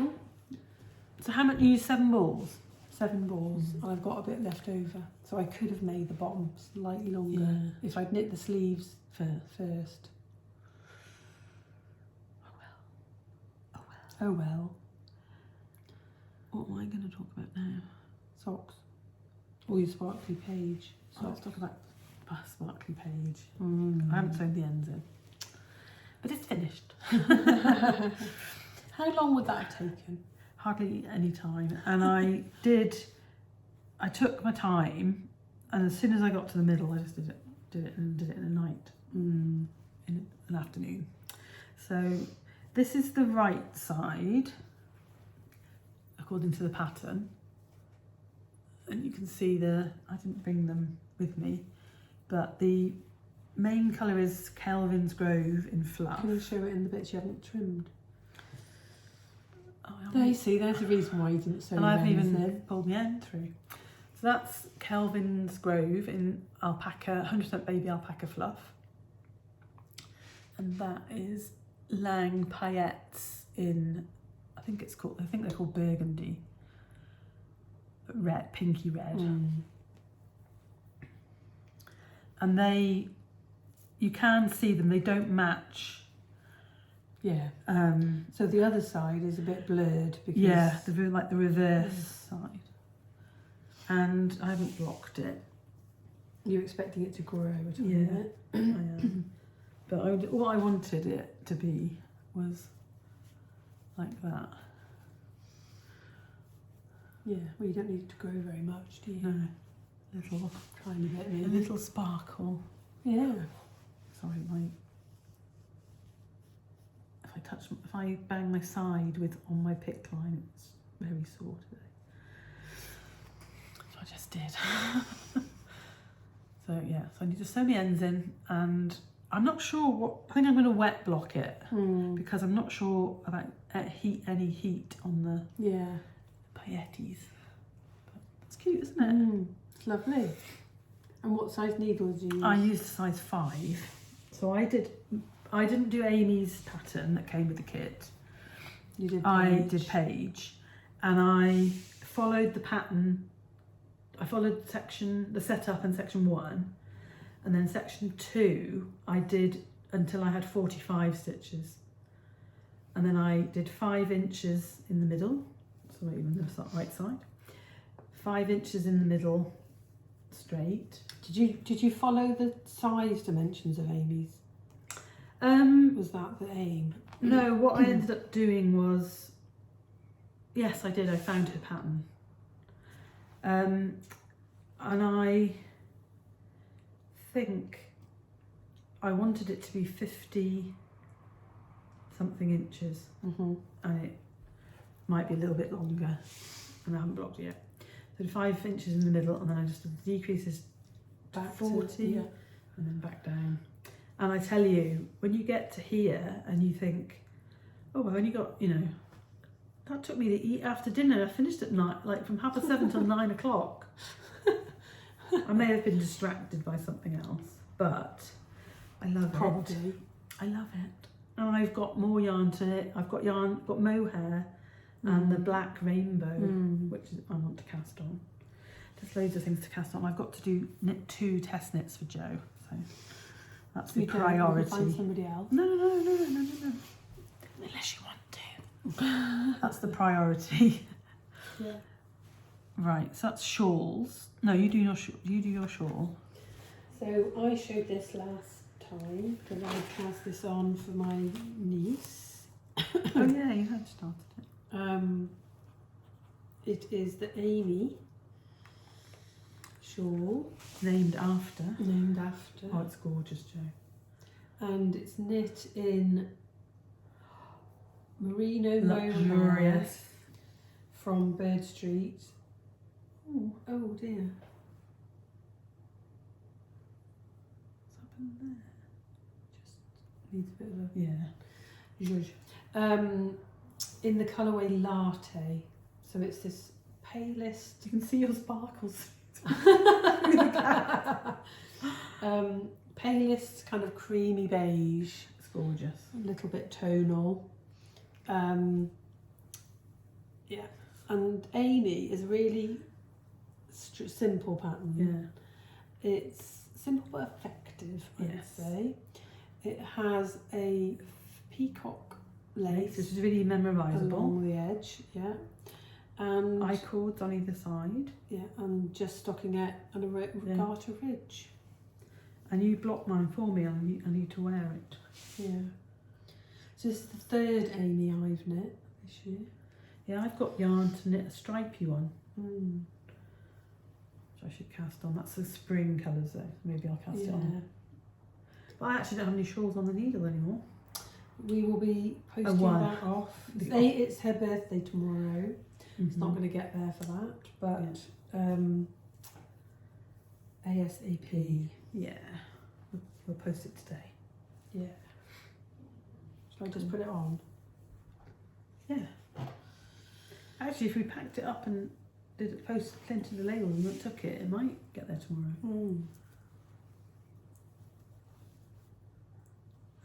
Ooh. So how much? You use 7 balls? 7 balls, and I've got a bit left over. So I could have made the bottom slightly longer if I'd knit the sleeves first. Oh well. What am I going to talk about now? Socks. Or your sparkly page. So let's talk about the sparkly page. I haven't sewn the ends in. But it's finished. How long would that have taken? Hardly any time. And I took my time, and as soon as I got to the middle, I just did it in a night, in an afternoon. So this is the right side, according to the pattern. And you can see I didn't bring them with me, but the main colour is Kelvin's Grove in Fluff. Can you show it in the bits you haven't trimmed? Oh, there you see, there's the reason why you didn't sew. And I haven't even pulled the end through. So that's Kelvin's Grove in alpaca, 100% baby alpaca fluff. And that is Lang Paillettes in, I think they're called burgundy. Red, pinky red. and you can see them. They don't match. Yeah. So the other side is a bit blurred because like the reverse side. And I haven't blocked it. You're expecting it to grow a tiny bit. I am. But what I wanted it to be was like that. Yeah, well, you don't need it to grow very much, do you? No, little Tiny bit, really. a little sparkle. Yeah. Sorry, if I bang my side on my pick line, it's very sore today. So I just did. So I need to sew the ends in, and I'm not sure I think I'm going to wet block it because I'm not sure about any heat on the paillettes. But it's cute, isn't it? It's lovely. And what size needle did you use? I used a size 5. So I didn't do Amy's pattern that came with the kit. You did Paige. I did Paige, and I followed the pattern. I followed the setup in section 1, and then section 2 I did until I had 45 stitches, and then I did 5 inches in the middle, so even the right side, 5 inches in the middle straight. Did you follow the size dimensions of Amy's? Was that the aim? No, what I ended up doing was, yes, I did. I found her pattern, and I think I wanted it to be 50 something inches, and it might be a little bit longer, and I haven't blocked it yet. So 5 inches in the middle, and then I just did the decreases Back 40 and then back down. And I tell you, when you get to here and you think, oh, I've only got, that took me to eat after dinner. I finished at night, like from 7:30 till 9 o'clock. I may have been distracted by something else, but I love it. Probably. I love it. And I've got more yarn to it. I've got mohair and the black rainbow, which I want to cast on. There's loads of things to cast on. I've got to knit 2 test knits for Joe, so that's the priority. You can find somebody else. No. Unless you want to. That's the priority. Yeah. Right, so that's shawls. No, you do your shawl. So I showed this last time because I cast this on for my niece. Oh yeah, you had started it. It is the Amy shawl. Named after. Oh, Oh, it's gorgeous, Joe. And it's knit in merino mohair Luxurious. from Bird Street. Oh dear. What's happened there? Just needs a bit of a Yeah. in the colourway latte. So it's this palest. You can see your sparkles. Palest kind of creamy beige. It's gorgeous. A little bit tonal. Yeah. And Amy is a really simple pattern. Yeah. It's simple but effective, I'd Yes. say. It has a peacock lace It's really memorisable. along the edge, and Eye cords on either side. and just stockingette and a garter ridge. And you blocked mine for me. I need to wear it. Yeah. So this is the 3rd Amy I've knit this year. Yeah, I've got yarn to knit a stripy one, which I should cast on. That's the spring colours though. Maybe I'll cast it on. But I actually don't have any shawls on the needle anymore. We will be posting that off. It's her birthday tomorrow. It's not going to get there for that, but ASAP. Yeah, we'll post it today. Yeah. Shall I just put it on? Yeah. Actually, if we packed it up and did it plenty the label and took it, it might get there tomorrow.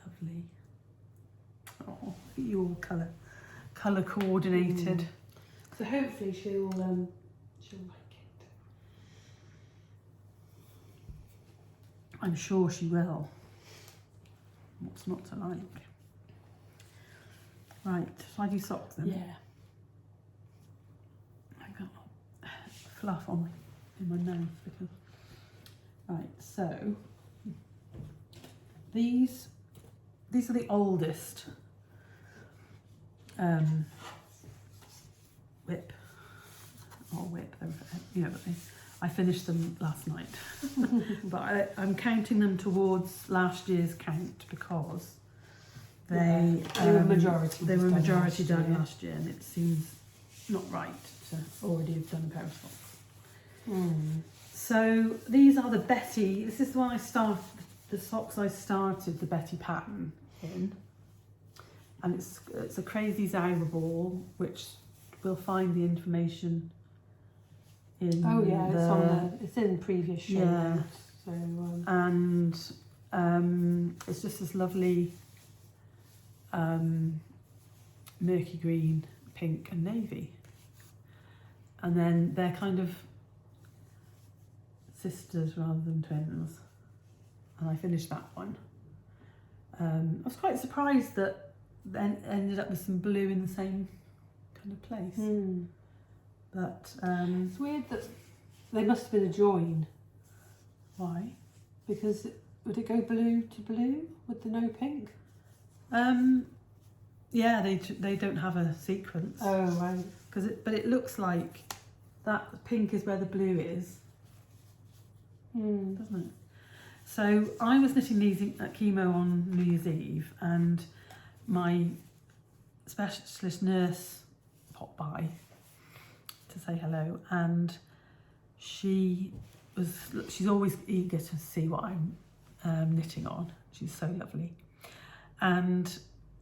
Lovely. Oh, you all colour coordinated. So hopefully she'll like it. I'm sure she will. What's not to like? Right, shall I do socks then? Yeah. I've got fluff on in my nose because. Right, so these are the oldest whip. But I finished them last night. But I'm counting them towards last year's count because they were majority. They were majority done last year, and it seems not right to already have done a pair of socks. So these are the Betty. This is when I started the socks. I started the Betty pattern in, and it's a crazy Zaira ball, which we'll find the information in. Oh yeah, it's in previous show notes. So and it's just this lovely murky green, pink, and navy, and then they're kind of sisters rather than twins. And I finished that one. I was quite surprised that then ended up with some blue in the same kind of place. But it's weird that they must have been a join. Why? Because would it go blue to blue with the no pink? Yeah, they don't have a sequence. Oh right. But it looks like that pink is where the blue is, doesn't it? So I was knitting these at chemo on New Year's Eve, and my specialist nurse popped by to say hello, and she's always eager to see what I'm knitting on. She's so lovely, and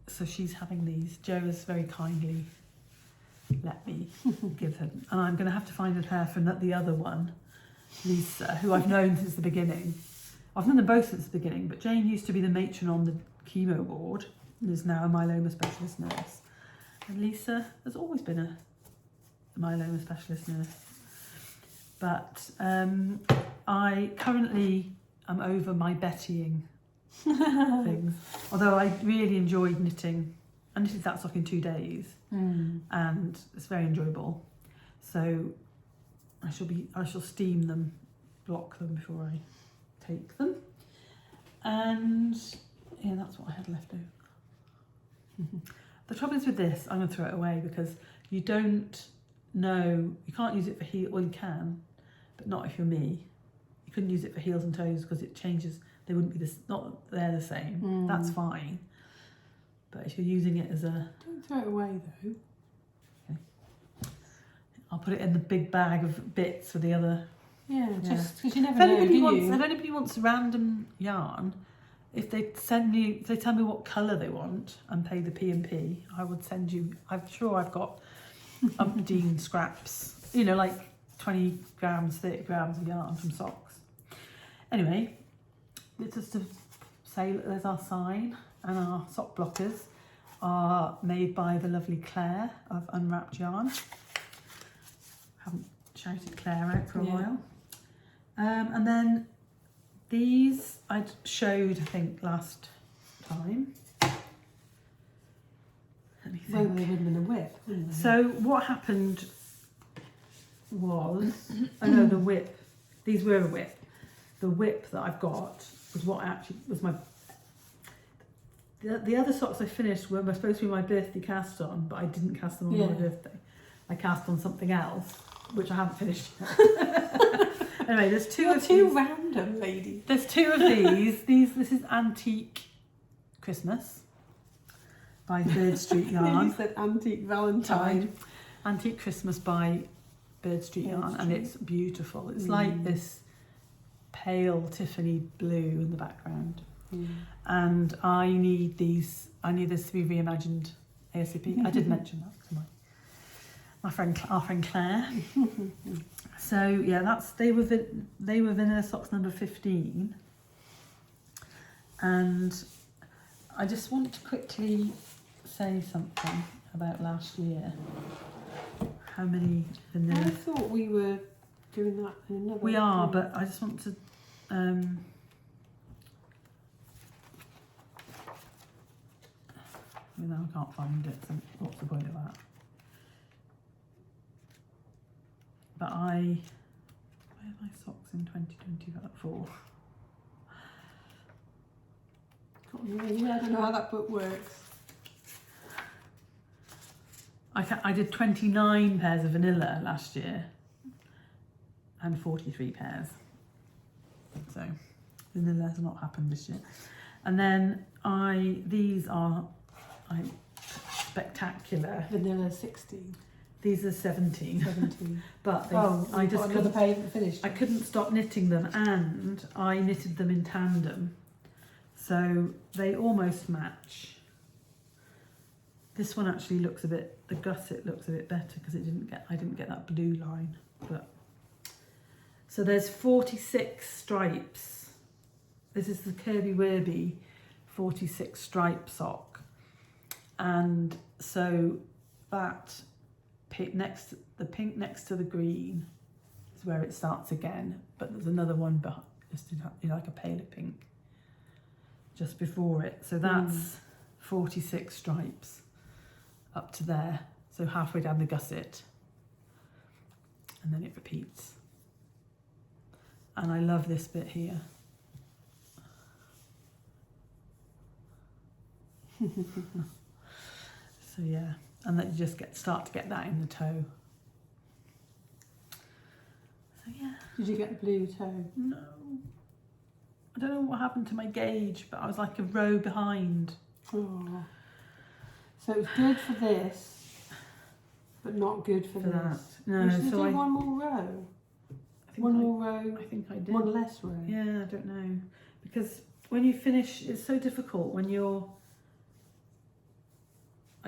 so she's having these. Jo has very kindly let me give them, and I'm going to have to find a pair for the other one, Lisa, who I've known since the beginning. I've known them both since the beginning, but Jane used to be the matron on the chemo ward and is now a myeloma specialist nurse. And Lisa has always been a myeloma specialist nurse. But I currently am over my Bettying things. Although I really enjoyed knitting. I knitted that sock in 2 days, and it's very enjoyable. So I shall steam them, block them before I take them, and yeah, that's what I had left over. The trouble is with this, I'm going to throw it away because you don't know, you can't use it for heel, well you can, but not if you're me. You couldn't use it for heels and toes because it changes, they wouldn't be they're the same. That's fine, but if you're using it as a... Don't throw it away though. Okay. I'll put it in the big bag of bits for the other. Yeah, just because you never know, do you? If anybody wants random yarn, if they tell me what colour they want and pay the P&P, I would send you. I'm sure I've got umpteen scraps. Like 20 grams, 30 grams of yarn from socks. Anyway, it's just to say that there's our sign, and our sock blockers are made by the lovely Claire of Unwrapped Yarn. Haven't shouted Claire out for a while. And then these I showed, I think, last time. Let me think. Well, they would have been a whip, wouldn't they? So what happened was, the whip. These were a whip. The whip that I've got was what actually was my... The other socks I finished were supposed to be my birthday cast on, but I didn't cast them on my birthday. I cast on something else, which I haven't finished yet. Anyway, there's two of these. Random, lady. There's two of these. This is Antique Christmas by Bird Street Yarn. You said Antique Valentine. Antique Christmas by Bird Street Yarn, and it's beautiful. It's like this pale Tiffany blue in the background. And I need this to be reimagined ASAP. I did mention that to our friend Claire. So yeah, they were vanilla socks number 15, and I just want to quickly say something about last year. How many vanilla? I thought we were doing that in another. We are, but I just want to mean, I can't find it, so what's the point of that? But where are my socks in 2024? I don't know how that book works. I did 29 pairs of vanilla last year and 43 pairs. So vanilla has not happened this year. And then these are spectacular. Vanilla 16. These are 17. 17. But I just couldn't pay finished. I couldn't stop knitting them, and I knitted them in tandem. So they almost match. This one actually looks a bit, the gusset looks a bit better because I didn't get that blue line. But so there's 46 stripes. This is the Kirby Werby 46 stripe sock. And so that pink next to the green is where it starts again, but there's another one behind, just in like a paler pink just before it. So that's 46 stripes up to there, so halfway down the gusset, and then it repeats. And I love this bit here. So yeah, and then you just start to get that in the toe. So yeah. Did you get the blue toe? No. I don't know what happened to my gauge, but I was like a row behind. Oh. So it was good for this, but not good for this. That. No, You should so do one more row. More row. I think I did. One less row. Yeah, I don't know. Because when you finish, it's so difficult when you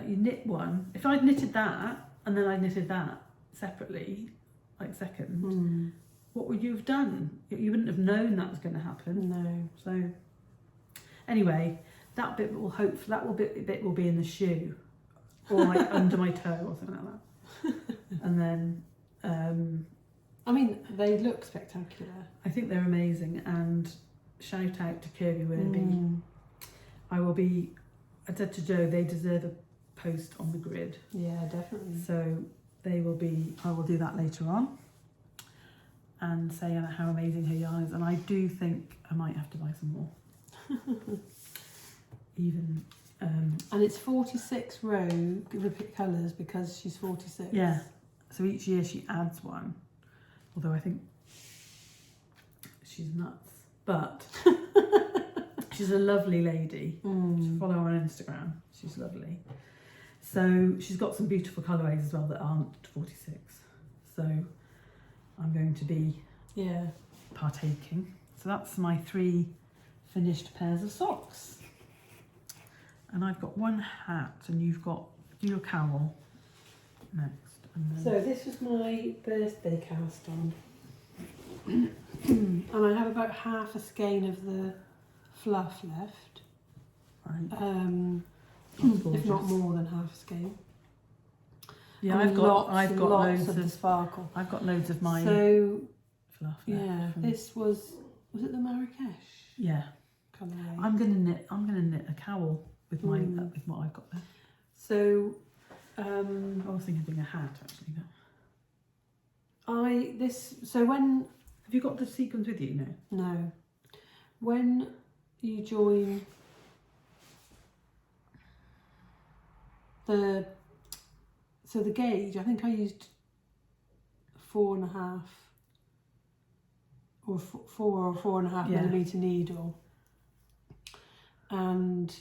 knit one. If I'd knitted that and then I knitted that separately, like second, what would you have done? You wouldn't have known that was going to happen. No. So anyway, that bit will be in the shoe, or like under my toe or something like that. And then I mean, they look spectacular. I think they're amazing, and shout out to Kirby Werby. I said to Joe, they deserve a post on the grid. Yeah, definitely. So I will do that later on and say how amazing her yarn is. And I do think I might have to buy some more. Even. And it's 46 row repeat colours because she's 46. Yeah. So each year she adds one. Although I think she's nuts. But she's a lovely lady. Follow her on Instagram. She's lovely. So she's got some beautiful colourways as well that aren't 46. So I'm going to be partaking. So that's my 3 finished pairs of socks. And I've got one hat, and you've got your cowl next. And then... So this was my birthday cast on. And I have about half a skein of the fluff left. Right. If not more than half a skein. Yeah, and I've got lots loads of the sparkle. I've got loads of my fluff left. Yeah, this was it the Marrakesh? Yeah. Colourway? I'm gonna knit a cowl with my with what I've got there. So I was thinking of doing a hat actually. But... So when have you got the sequins with you? No. When you join the gauge, I think I used 4.5 or 4 or 4.5 millimetre needle, and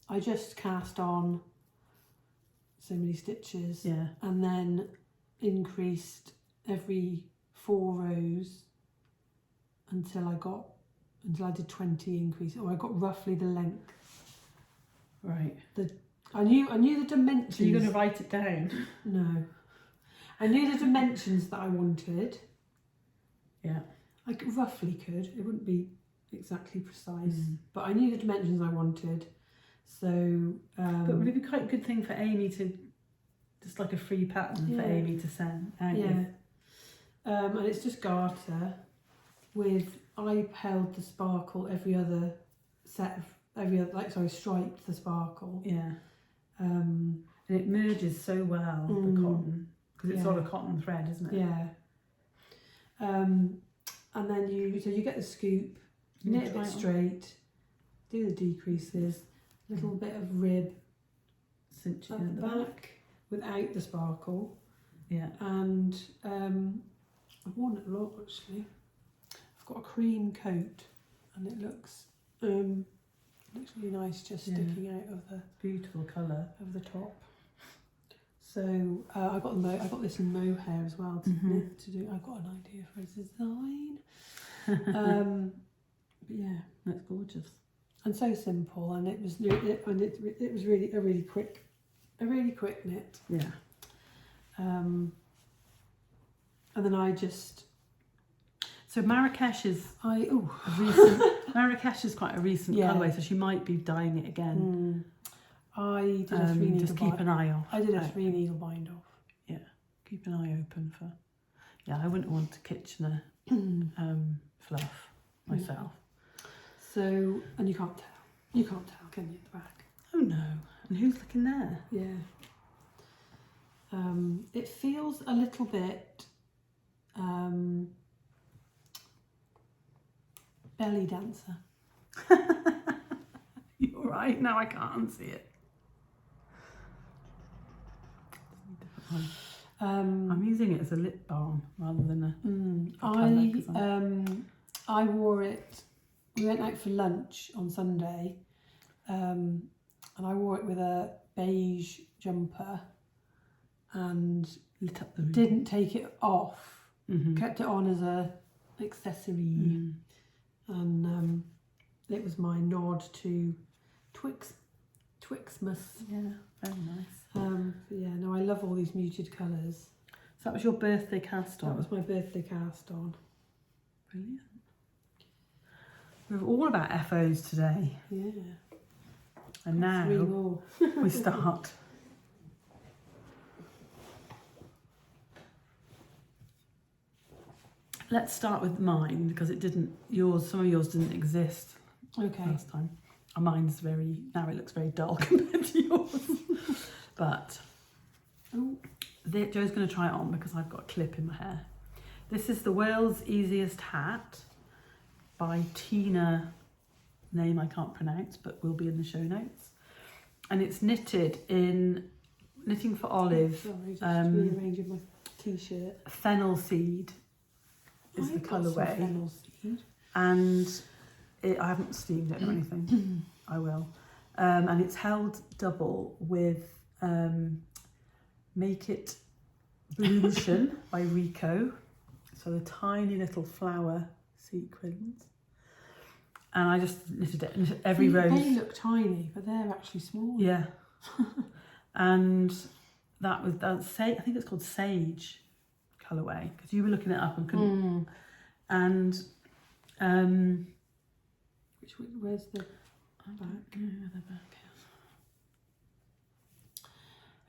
I just cast on so many stitches, and then increased every 4 rows until I did 20 increase, or I got roughly the length. Right. I knew the dimensions. So you're going to write it down? No. I knew the dimensions that I wanted. Yeah. I roughly could. It wouldn't be exactly precise, but I knew the dimensions I wanted. So. But would it be quite a good thing for Amy to, just like a free pattern for Amy to send out with? And it's just garter with, I held the sparkle every other set of striped the sparkle. Yeah. And it merges so well, the cotton, because it's sort of cotton thread, isn't it? Yeah. And then you get the scoop, knit it straight, do the decreases, little bit of rib Cinch it at in the back without the sparkle. Yeah. And I've worn it a lot actually. I've got a cream coat, and it looks really nice, just sticking out of the beautiful colour of the top. So I got this in mohair as well to knit, to do. I've got an idea for a design. But yeah, that's gorgeous and so simple, and it was really a really quick knit. Yeah. And then I just. So Marrakesh is Marrakesh is quite a recent colourway, so she might be dyeing it again. I did a 3 needle just keep an eye off. I did a 3 needle bind off. Yeah, keep an eye open for. Yeah, I wouldn't want a Kitchener fluff myself. So, and you can't tell, can you, at the back? Oh no! And who's looking there? Yeah. It feels a little bit belly dancer. You're right. Now I can't see it. I'm using it as a lip balm rather than I wore it. We went out for lunch on Sunday, and I wore it with a beige jumper, and lit up the room. Didn't take it off. Kept it on as a accessory, and it was my nod to Twixmas. Yeah, very nice. Yeah, no, I love all these muted colours. So that was your birthday cast on? That was my birthday cast on. Brilliant. We're all about FOs today. Yeah. And now 3 more. we start. Let's start with mine, because some of yours didn't exist last time. Mine's now it looks very dull compared to yours. But Joe's going to try it on because I've got a clip in my hair. This is the World's Easiest Hat by Tina, name I can't pronounce, but will be in the show notes. And it's knitted in Knitting for Olive. Sorry, just rearranging my t-shirt. Fennel seed is the colourway. Fennel seed. And I haven't steamed it or anything. I will. And it's held double with Make It Blution by Rico. So the tiny little flower sequins. And I just knitted it. And every row. They look tiny, but they're actually small. Yeah. And I think it's called Sage colourway, because you were looking it up and couldn't. And where's the back? The back.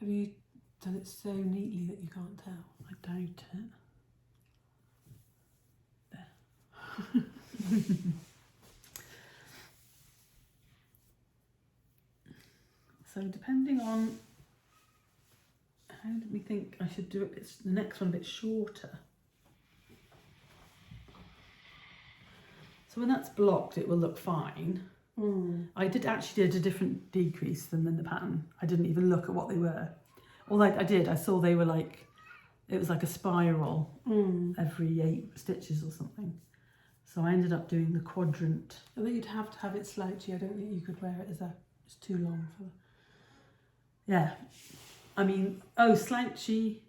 Have you done it so neatly that you can't tell? I doubt it. There. So depending on how did we think I should do it, it's the next one a bit shorter. So when that's blocked, it will look fine. I did a different decrease than in the pattern. I didn't even look at what they were. Although I saw they were like, it was like a spiral every 8 stitches or something. So I ended up doing the quadrant. I think you'd have to have it slouchy. I don't think you could wear it as it's too long for. Yeah. I mean, slouchy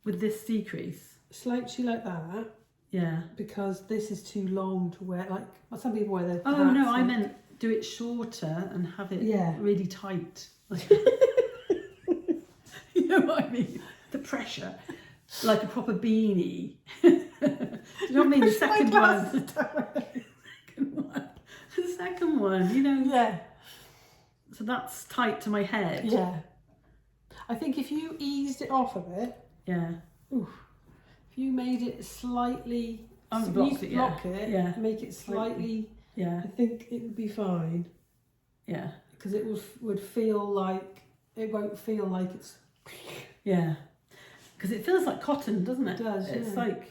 with this decrease. Slouchy like that. Yeah. Because this is too long to wear. Like some people wear their. Oh no, I meant do it shorter and have it really tight. You know what I mean? The pressure. Like a proper beanie. Do you know what I mean? The second one, you know. Yeah. So that's tight to my head. Yeah. I think if you eased it off a bit. Yeah. Oof. If you made it slightly. Block it, make it slightly. Yeah. I think it would be fine. Yeah. Because it would feel like, it won't feel like it's... Yeah. Because it feels like cotton, doesn't it? It does, It's yeah. like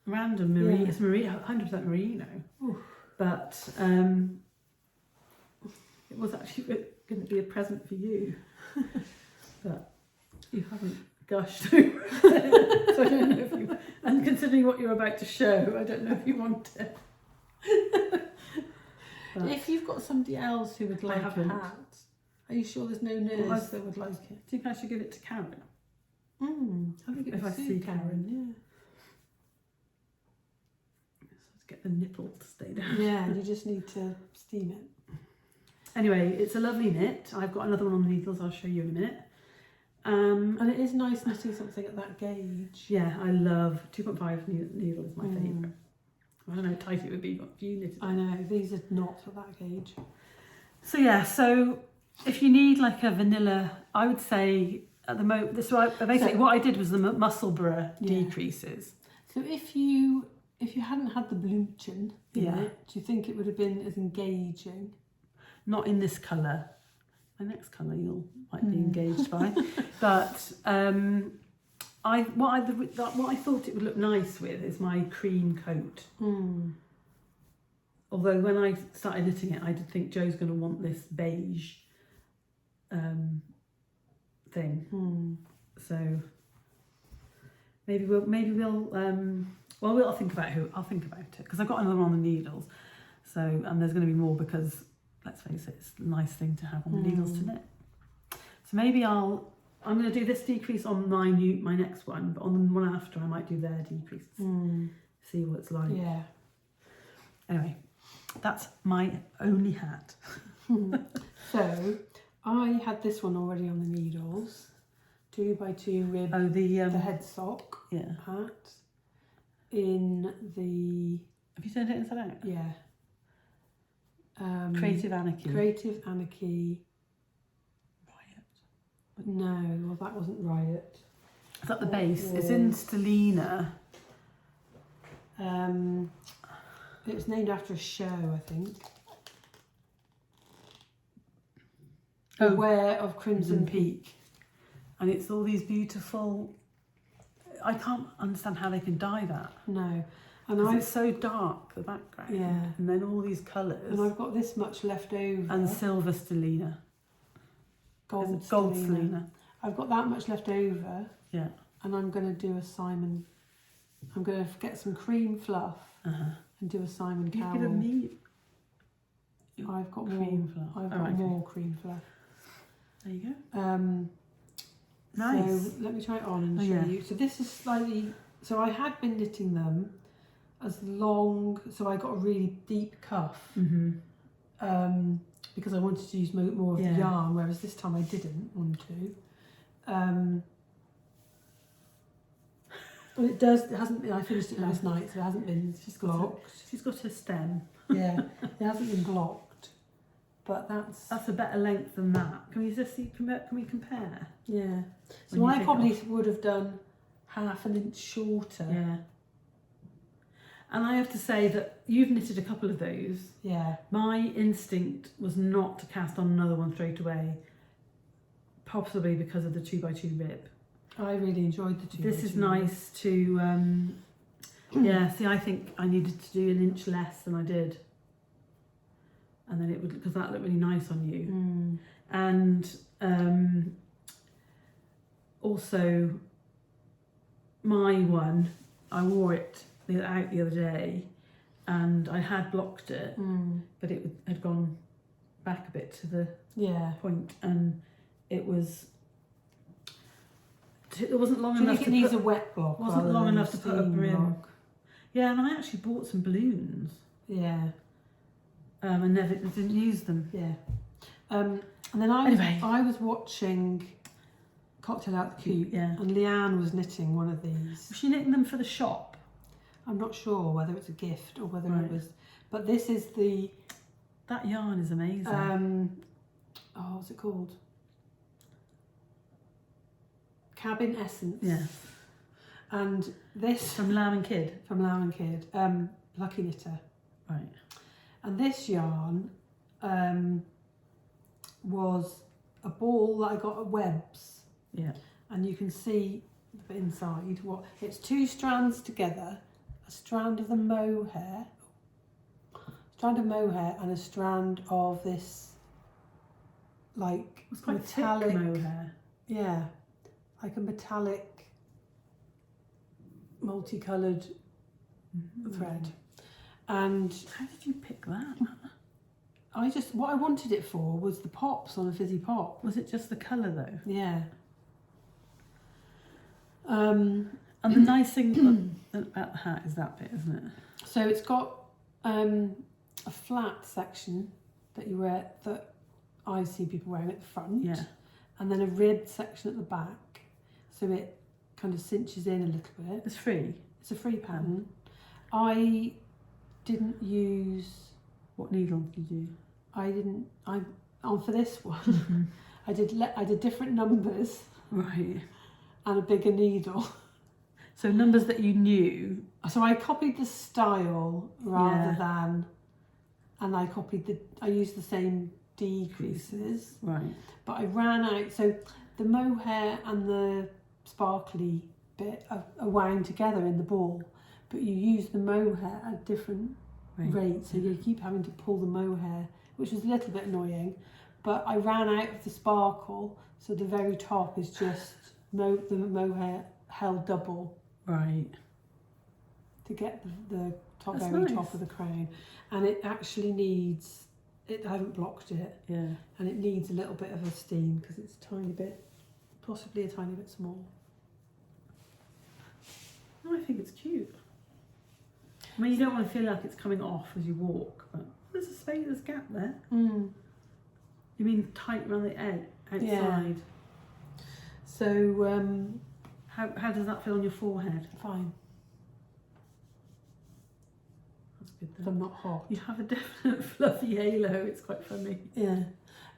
random merino. Yeah. It's 100% merino. Oof. But it was actually going to be a present for you. But you haven't gushed over it. So I don't know if you... And considering what you're about to show, I don't know if you want it. But If you've got somebody else who would like a haven't. hat, are you sure there's no nurse Well, that would like it? do you think I should give it to Karen? I think it If would I suit see Karen, Let's get the nipple to stay down. yeah. Yeah, you just need to steam it. Anyway, it's a lovely knit. I've got another one on the needles I'll show you in a minute. And it is nice knitting something at that gauge. Yeah, I love 2.5 needle is my favourite. I don't know how tight it would be, but you knitted. I know, these are not at that gauge. So yeah, so if you need like a vanilla, I would say at the moment, basically what I did was the Musselburgh decreases. So if you hadn't had the bluchen in Yeah. it, do you think it would have been as engaging? Not in this colour. My next colour you might be engaged by. But what I thought it would look nice with is my cream coat. Although when I started knitting it, I did think Joe's going to want this beige thing. So maybe we'll I'll think about it because I've got another one on the needles. So and there's going to be more because let's face it, it's a nice thing to have on the needles to knit. So maybe I'm going to do this decrease on my next one, but on the one after I might do their decreases. See what it's like. Yeah. Anyway, that's my only hat. So I had this one already on the needles, 2x2 rib. Oh, the head sock hat in the. Have you turned it inside out? Yeah. Creative Anarchy. Creative Anarchy. Riot. No, well that wasn't Riot. Is that the base? It's in Stelina. It was named after a show, I think. Beware of Crimson Peak. And it's all these beautiful... I can't understand how they can dye that. No. And it's so dark, the background. Yeah. And then all these colours. And I've got this much left over. And silver Stelina. Gold Stelina. I've got that much left over. Yeah. And I'm going to do a Simon... I'm going to get some cream fluff and do a Simon Cowell. You've given me... I've got cream fluff. I've got more cream fluff. There you go. Nice. So let me try it on and show you. So this is slightly... So I had been knitting them as long... So I got a really deep cuff. Because I wanted to use more of the yarn, whereas this time I didn't want to. Well, it hasn't been... I finished it last night, so it hasn't been blocked. She's got a stem. Yeah, it hasn't been blocked. But that's a better length than that. Can we just see? Can we compare? Yeah. So I probably would have done half an inch shorter. Yeah. And I have to say that you've knitted a couple of those. Yeah. My instinct was not to cast on another one straight away, possibly because of the 2x2 rib. I really enjoyed the 2x2. This is nice to. Yeah. See, I think I needed to do an inch less than I did. And then it would, because that looked really nice on you. And also my one, I wore it out the other day and I had blocked it, but it had gone back a bit to the point, and it wasn't long enough. It needs a wet block. Wasn't long enough to put a brim. Block. Yeah, and I actually bought some balloons. Yeah. And never didn't use them. Yeah. And then I was watching Cocktail Out the Coop, and Leanne was knitting one of these. Was she knitting them for the shop? I'm not sure whether it's a gift or whether it was, but this is the... That yarn is amazing. What's it called? Cabin Essence. Yeah. And this... From Lamb and Kid? From Lamb and Kid. Lucky Knitter. Right. And this yarn, was a ball that I got at Webb's. Yeah. And you can see the inside. It's 2 strands together, a strand of the mohair, and a strand of this like It's quite metallic thick mohair. Yeah, like a metallic multicoloured thread. And how did you pick that? what I wanted it for was the pops on a fizzy pop. Was it just the colour though? Yeah. And the nice thing about the hat is that bit, isn't it? So it's got a flat section that you wear, that I see people wearing at the front. Yeah. And then a ribbed section at the back. So it kind of cinches in a little bit. It's free. It's a free pattern. I didn't use... What needle did you? For this one, I did different numbers. Right. And a bigger needle. So numbers that you knew. So I copied the style rather than, and I used the same decreases. Right. But I ran out, so the mohair and the sparkly bit are wound together in the ball, but you use the mohair at different rates, so you keep having to pull the mohair, which was a little bit annoying. But I ran out of the sparkle, so the very top is just the mohair held double. Right. To get the top, That's very nice. top of the crown. And it actually needs, I haven't blocked it, Yeah. and it needs a little bit of a steam because it's a tiny bit, possibly a tiny bit small. Oh, I think it's cute. I mean, you don't want to feel like it's coming off as you walk, but there's a space, there's a gap there. Mm. You mean tight around the edge, outside? Yeah. So, how does that feel on your forehead? fine. That's good If then. I'm not hot. You have a definite fluffy halo, it's quite funny. Yeah.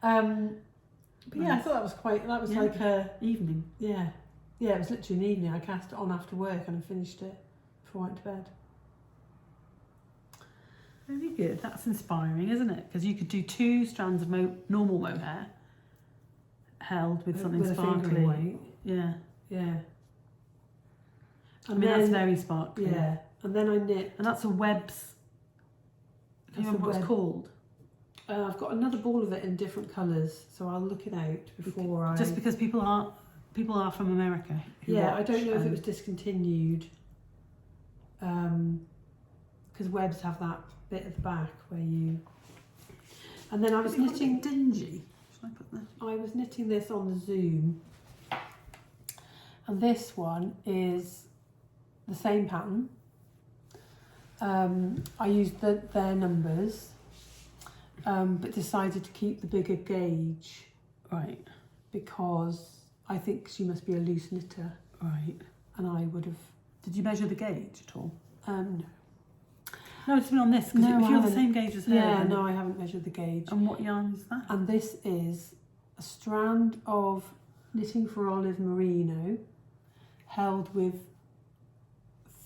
But yeah, I thought that was like a, Evening. yeah, it was literally an evening. I cast it on after work and I finished it before I went to bed. Very good. That's inspiring, isn't it? Because you could do 2 strands of normal mohair held with something With a sparkly. fingering weight. Yeah. Yeah. I mean, that's very sparkly. Yeah. And then I knit. And that's a Webb's. Do you remember what it's called? I've got another ball of it in different colours, so I'll look it out before I... Just because people are from America. Yeah, I don't know if it was discontinued. Because Webb's have that bit at the back where you... And then I was knitting... dingy. Should I put that? I was knitting this on the Zoom. And this one is the same pattern. I used their numbers, but decided to keep the bigger gauge. Right. Because I think she must be a loose knitter. Right. And I would have... Did you measure the gauge at all? No. No, it's been on this, because if you're the same gauge as her. Yeah, no, I haven't measured the gauge. And what yarn is that? And this is a strand of Knitting for Olive merino held with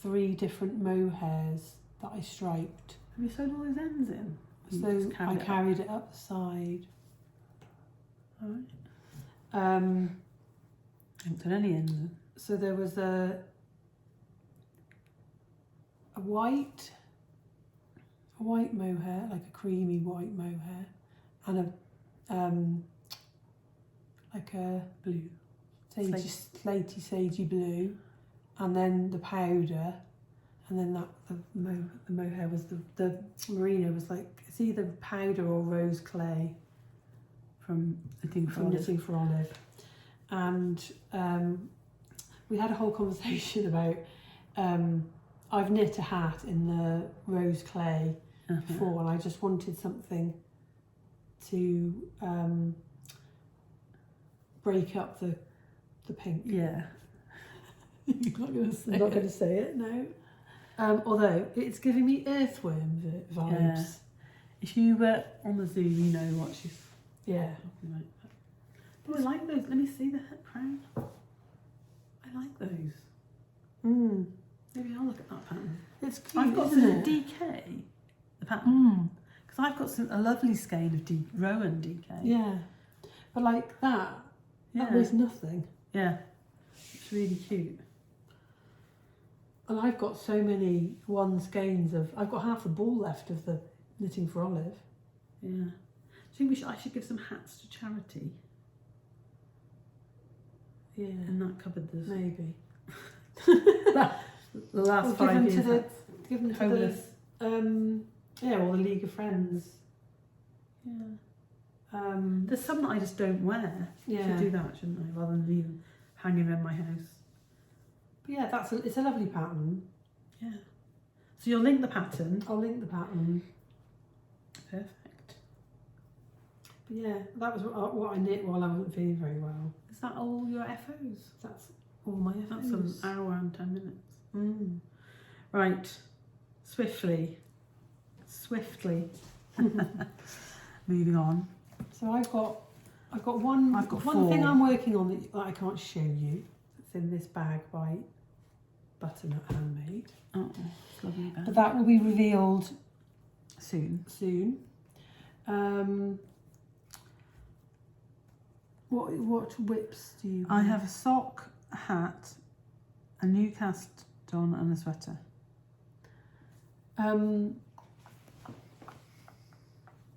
3 different mohairs that I striped. Have you sewed all those ends in? So I carried it up the side. Alright. I haven't done any ends in. So there was a white mohair, like a creamy white mohair, and like a blue, slatey sagey blue, and then the powder, and then the mohair was the merino was like, it's either powder or rose clay from Knitting for Olive. And we had a whole conversation about I've knit a hat in the rose clay before, and I just wanted something to break up the pink. Yeah. You're not going to say I'm not going to say it, no. Although it's giving me earthworm vibes. Yeah. If you were on the Zoom, you know what she's Yeah. talking about. Oh, I like those. Let me see the crown. I like those. Mm. Maybe I'll look at that pattern. It's cute, I've got isn't some it? DK, the pattern. Because I've got a lovely skein of Rowan DK. Yeah. But like that weighs nothing. Yeah, it's really cute. And I've got so many skeins of. I've got half a ball left of the Knitting for Olive. Yeah. Do you think I should give some hats to charity? Yeah. In that cupboard, there's maybe. the last 5 years. Give them to homeless. All the League of Friends. Yeah. There's some that I just don't wear. Yeah. I should do that, shouldn't I? Rather than leave them hanging around my house. But yeah, it's a lovely pattern. Yeah. So you'll link the pattern. I'll link the pattern. Perfect. But yeah, that was what I knit while I wasn't feeling very well. Is that all your FOs? That's all my FOs. That's an hour and 10 minutes. Right. Swiftly. Moving on. So I've got one thing I'm working on that I can't show you. It's in this bag by Butternut Handmade. Oh, lovely bag. But that will be revealed soon. What whips do you? I have a sock, a hat, a new cast on, and a sweater.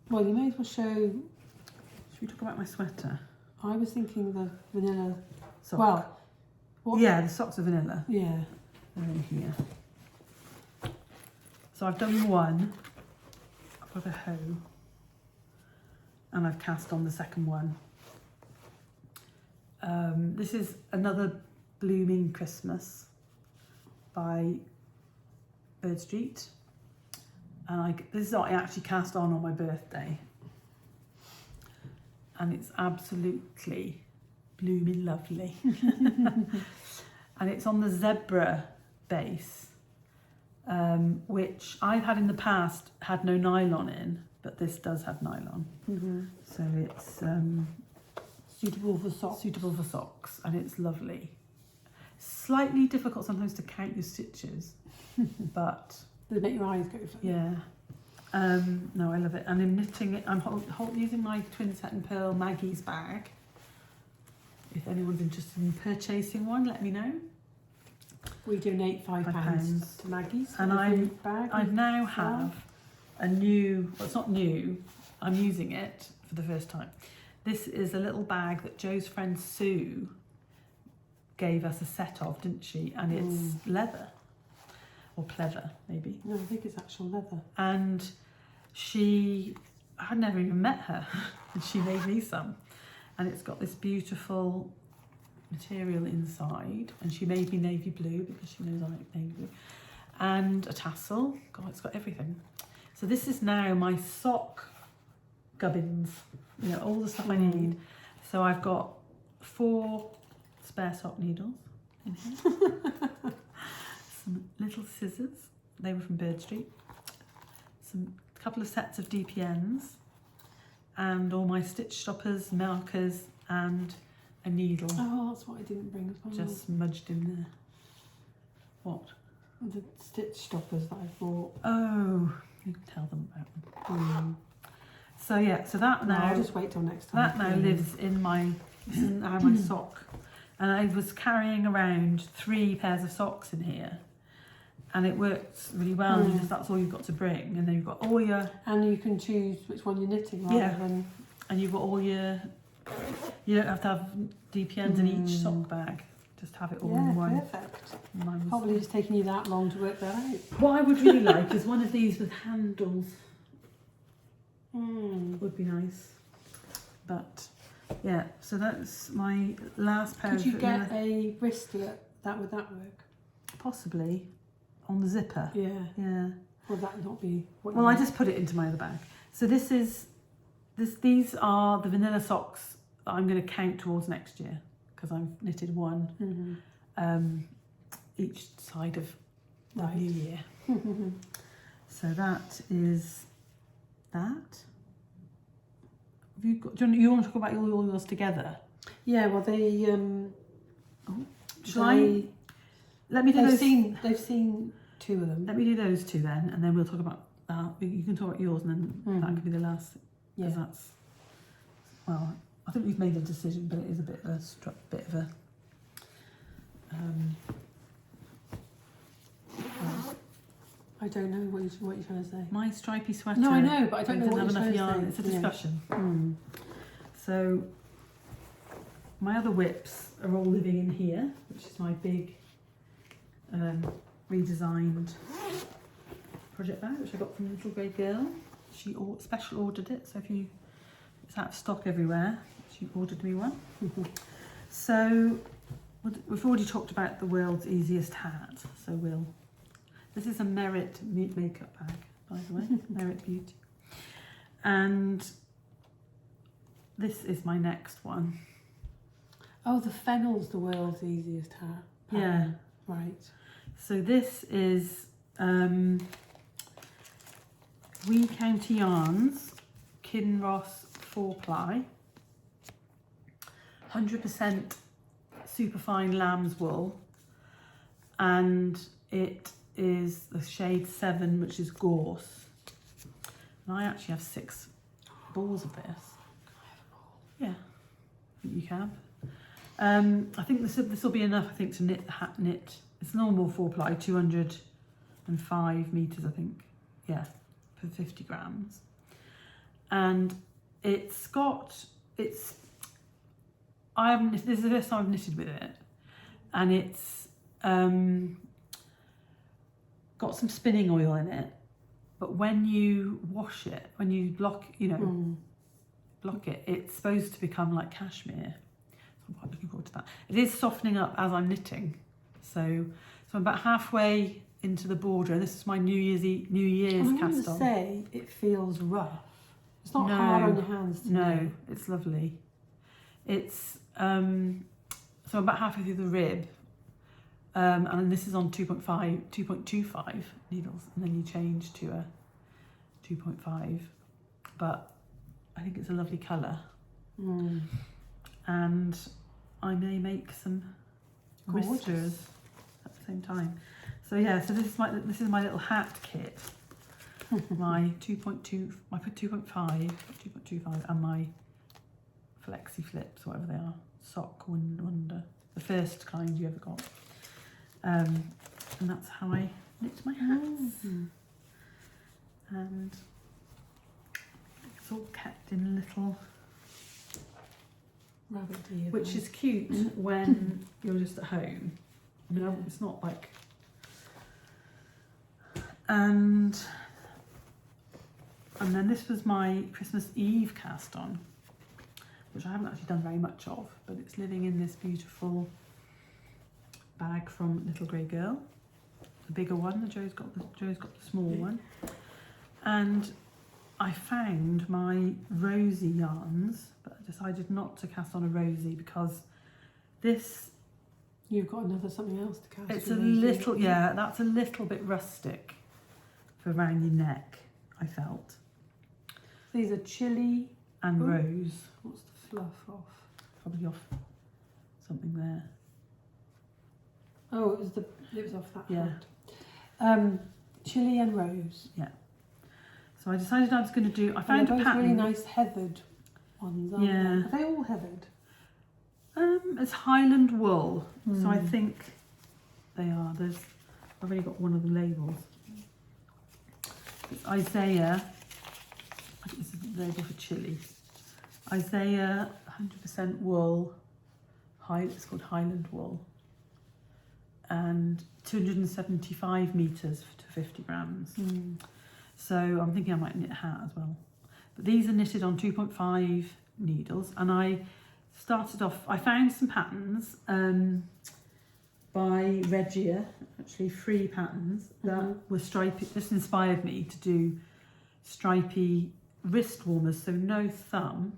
Well, you may as well show. Should we talk about my sweater? I was thinking the vanilla Sock. Well, what? Yeah, the socks are vanilla. Yeah. They're in here. So I've done one. I've got a hoe. And I've cast on the second one. This is Another Blooming Christmas by Bird Street. And this is what I actually cast on my birthday. And it's absolutely blooming lovely. And it's on the zebra base, which I've had in the past had no nylon in, but this does have nylon. So it's suitable for socks. Suitable for socks, and it's lovely. Slightly difficult sometimes to count your stitches, but they make your eyes go funny. Yeah. No, I love it. And I'm knitting it. I'm using my Twinset and Purl Maggie's bag. If anyone's interested in purchasing one, let me know. We donate £5 to Maggie's. And I now have a new, well, it's not new, I'm using it for the first time. This is a little bag that Joe's friend Sue gave us a set of, didn't she? And it's leather. Or pleather, maybe. No, I think it's actual leather. And I'd never even met her, and she made me some. And it's got this beautiful material inside, and she made me navy blue because she knows I like navy blue. And a tassel. God, it's got everything. So this is now my sock gubbins, all the stuff I need. So I've got 4 spare sock needles in here. Some little scissors, they were from Bird Street. A couple of sets of DPNs, and all my stitch stoppers, markers, and a needle. Oh, that's what I didn't bring as well. Just smudged in there. What? The stitch stoppers that I bought. Oh, you can tell them about them. So yeah, so that now. I'll just wait till next time. That now lives in my sock, and I was carrying around 3 pairs of socks in here. And it works really well, and that's all you've got to bring. And then you've got all your... And you can choose which one you're knitting rather than... And you've got all your... You don't have to have DPNs in each sock bag. Just have it all in one. Yeah, perfect. Probably just taking you that long to work that out. What I would really like is one of these with handles. Would be nice. But, yeah, so that's my last pair of... Could you get a wristlet? Would that work? Possibly. On the zipper. Yeah. Would that not be what you Well, I just put it into my other bag. So these are the vanilla socks that I'm going to count towards next year, because I've knitted one each side of the new year. So that is that. You want to talk about all yours together? Yeah, well they let me do those. They've seen 2 of them. Let me do those 2 then, and then we'll talk about you can talk about yours, and then that could be the last, because that's, well, I think we've made a decision, but it is a bit of a I don't know what you're trying to say. my stripy sweater. No, I know, but I don't know what didn't you're have enough trying yarn. to say. It's a discussion. So my other whips are all living in here, which is my big redesigned project bag, which I got from Little Grey Girl. She special ordered it, so it's out of stock everywhere. She ordered me one. So we've already talked about the world's easiest hat. So this is a Merit makeup bag, by the way, Merit Beauty. And this is my next one. Oh, the fennel's the world's easiest hat. Yeah. Right. So this is Wee County Yarns, Kinross 4-ply, 100% superfine lamb's wool, and it is the shade 7, which is gorse. And I actually have 6 balls of this. Yeah, I think you can. I think this will be enough. I think to knit the hat. It's normal 4-ply, 205 meters, I think. Yeah, for 50 grams. And this is the first time I've knitted with it, and it's got some spinning oil in it. But when you wash it, when you block it, it's supposed to become like cashmere. So I'm quite looking forward to that. It is softening up as I'm knitting. So I'm about halfway into the border, and this is my New Year's cast on. I say it feels rough. It's not hard on your hands to No, it's lovely. It's so I'm about halfway through the rib, and this is on 2.25 needles, and then you change to a 2.5. But I think it's a lovely colour, and I may make some wristers at the same time. So yeah, so this is my little hat kit. My 2.2, my 2.5, and my flexi flips, whatever they are, sock wonder, the first kind you ever got. And that's how I knit my hats. And it's all kept in a little rabbit ear, which is cute when you're just at home. I mean, it's not like. And then this was my Christmas Eve cast on, which I haven't actually done very much of, but it's living in this beautiful bag from Little Grey Girl, the bigger one. Joe's got the small one, and I found my rosy yarns, but I decided not to cast on a rosy because this. You've got something else to cast. It's a little, that's a little bit rustic for around your neck, I felt. These are chili and rose. What's the fluff off? Probably off something there. Oh, it was off that Yeah. front. Chili and rose. Yeah. So I decided I was going to do. I found a pattern. Really nice heathered ones, aren't they? Are they all heathered? It's Highland wool, so I think they are. I've only got one of the labels. It's Isaiah. I think this is the label for chili. Isaiah 100% wool. It's called Highland wool. And 275 meters to 50 grams. So I'm thinking I might knit a hat as well. But these are knitted on 2.5 needles, and I started off. I found some patterns by Regia, actually free patterns that were stripy. This inspired me to do stripy wrist warmers, so no thumb,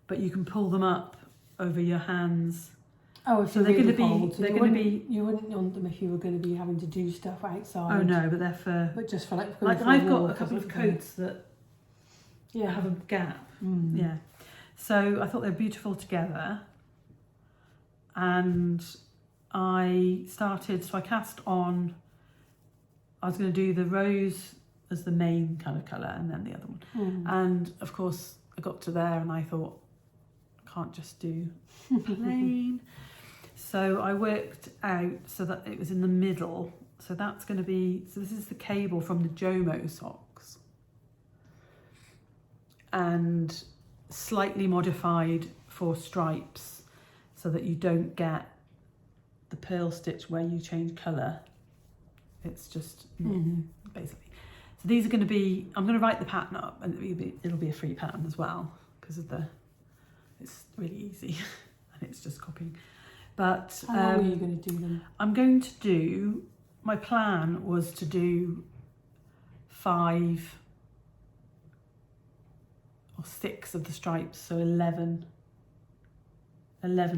but you can pull them up over your hands. Oh, if so you're they're really going to cold, be. They're going to be. You wouldn't want them if you were going to be having to do stuff outside. Oh no, but they're for. But just for like I've got a couple of coats that have a gap. Yeah. So I thought they were beautiful together, and I cast on. I was going to do the rose as the main kind of colour, and then the other one. And of course, I got to there, and I thought, I can't just do plain. So I worked out so that it was in the middle. So that's going to be, so this is the cable from the Jomo socks. And slightly modified for stripes so that you don't get the purl stitch where you change colour. It's just basically. So these are going to be, I'm going to write the pattern up, and it'll be a free pattern as well because of it's really easy and it's just copying. But how long are you going to do them? I'm going to do, my plan was to do 5 or 6 of the stripes, so 11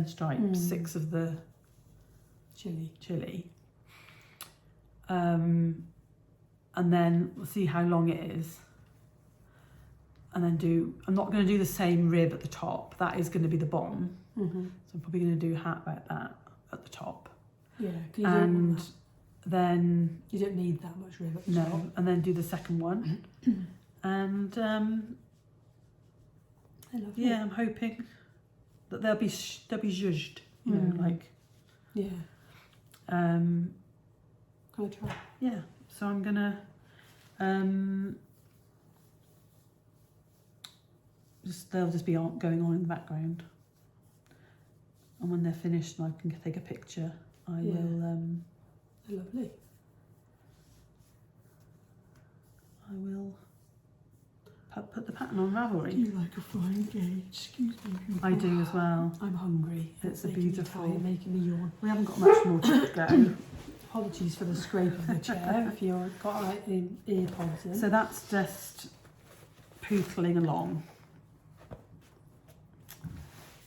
stripes, 6 of the chili. And then we'll see how long it is. And then I'm not going to do the same rib at the top. That is going to be the bottom. So I'm probably going to do about that at the top. Yeah, and then you don't need that much rib at the top. No, and then do the second one. And yeah, I'm hoping that they'll be zhuzhed, you know, like. Yeah. Can I try? Yeah. So I'm gonna they'll just be going on in the background, and when they're finished and I can take a picture, I will. Lovely. I will put the pattern on Ravelry. Do you like a fine gauge? Excuse me. I do as well. I'm hungry. It's a beautiful. Making me yawn. We haven't got much more to go. Apologies for the scrape of the chair if you've got ear pods in. So that's just pootling along.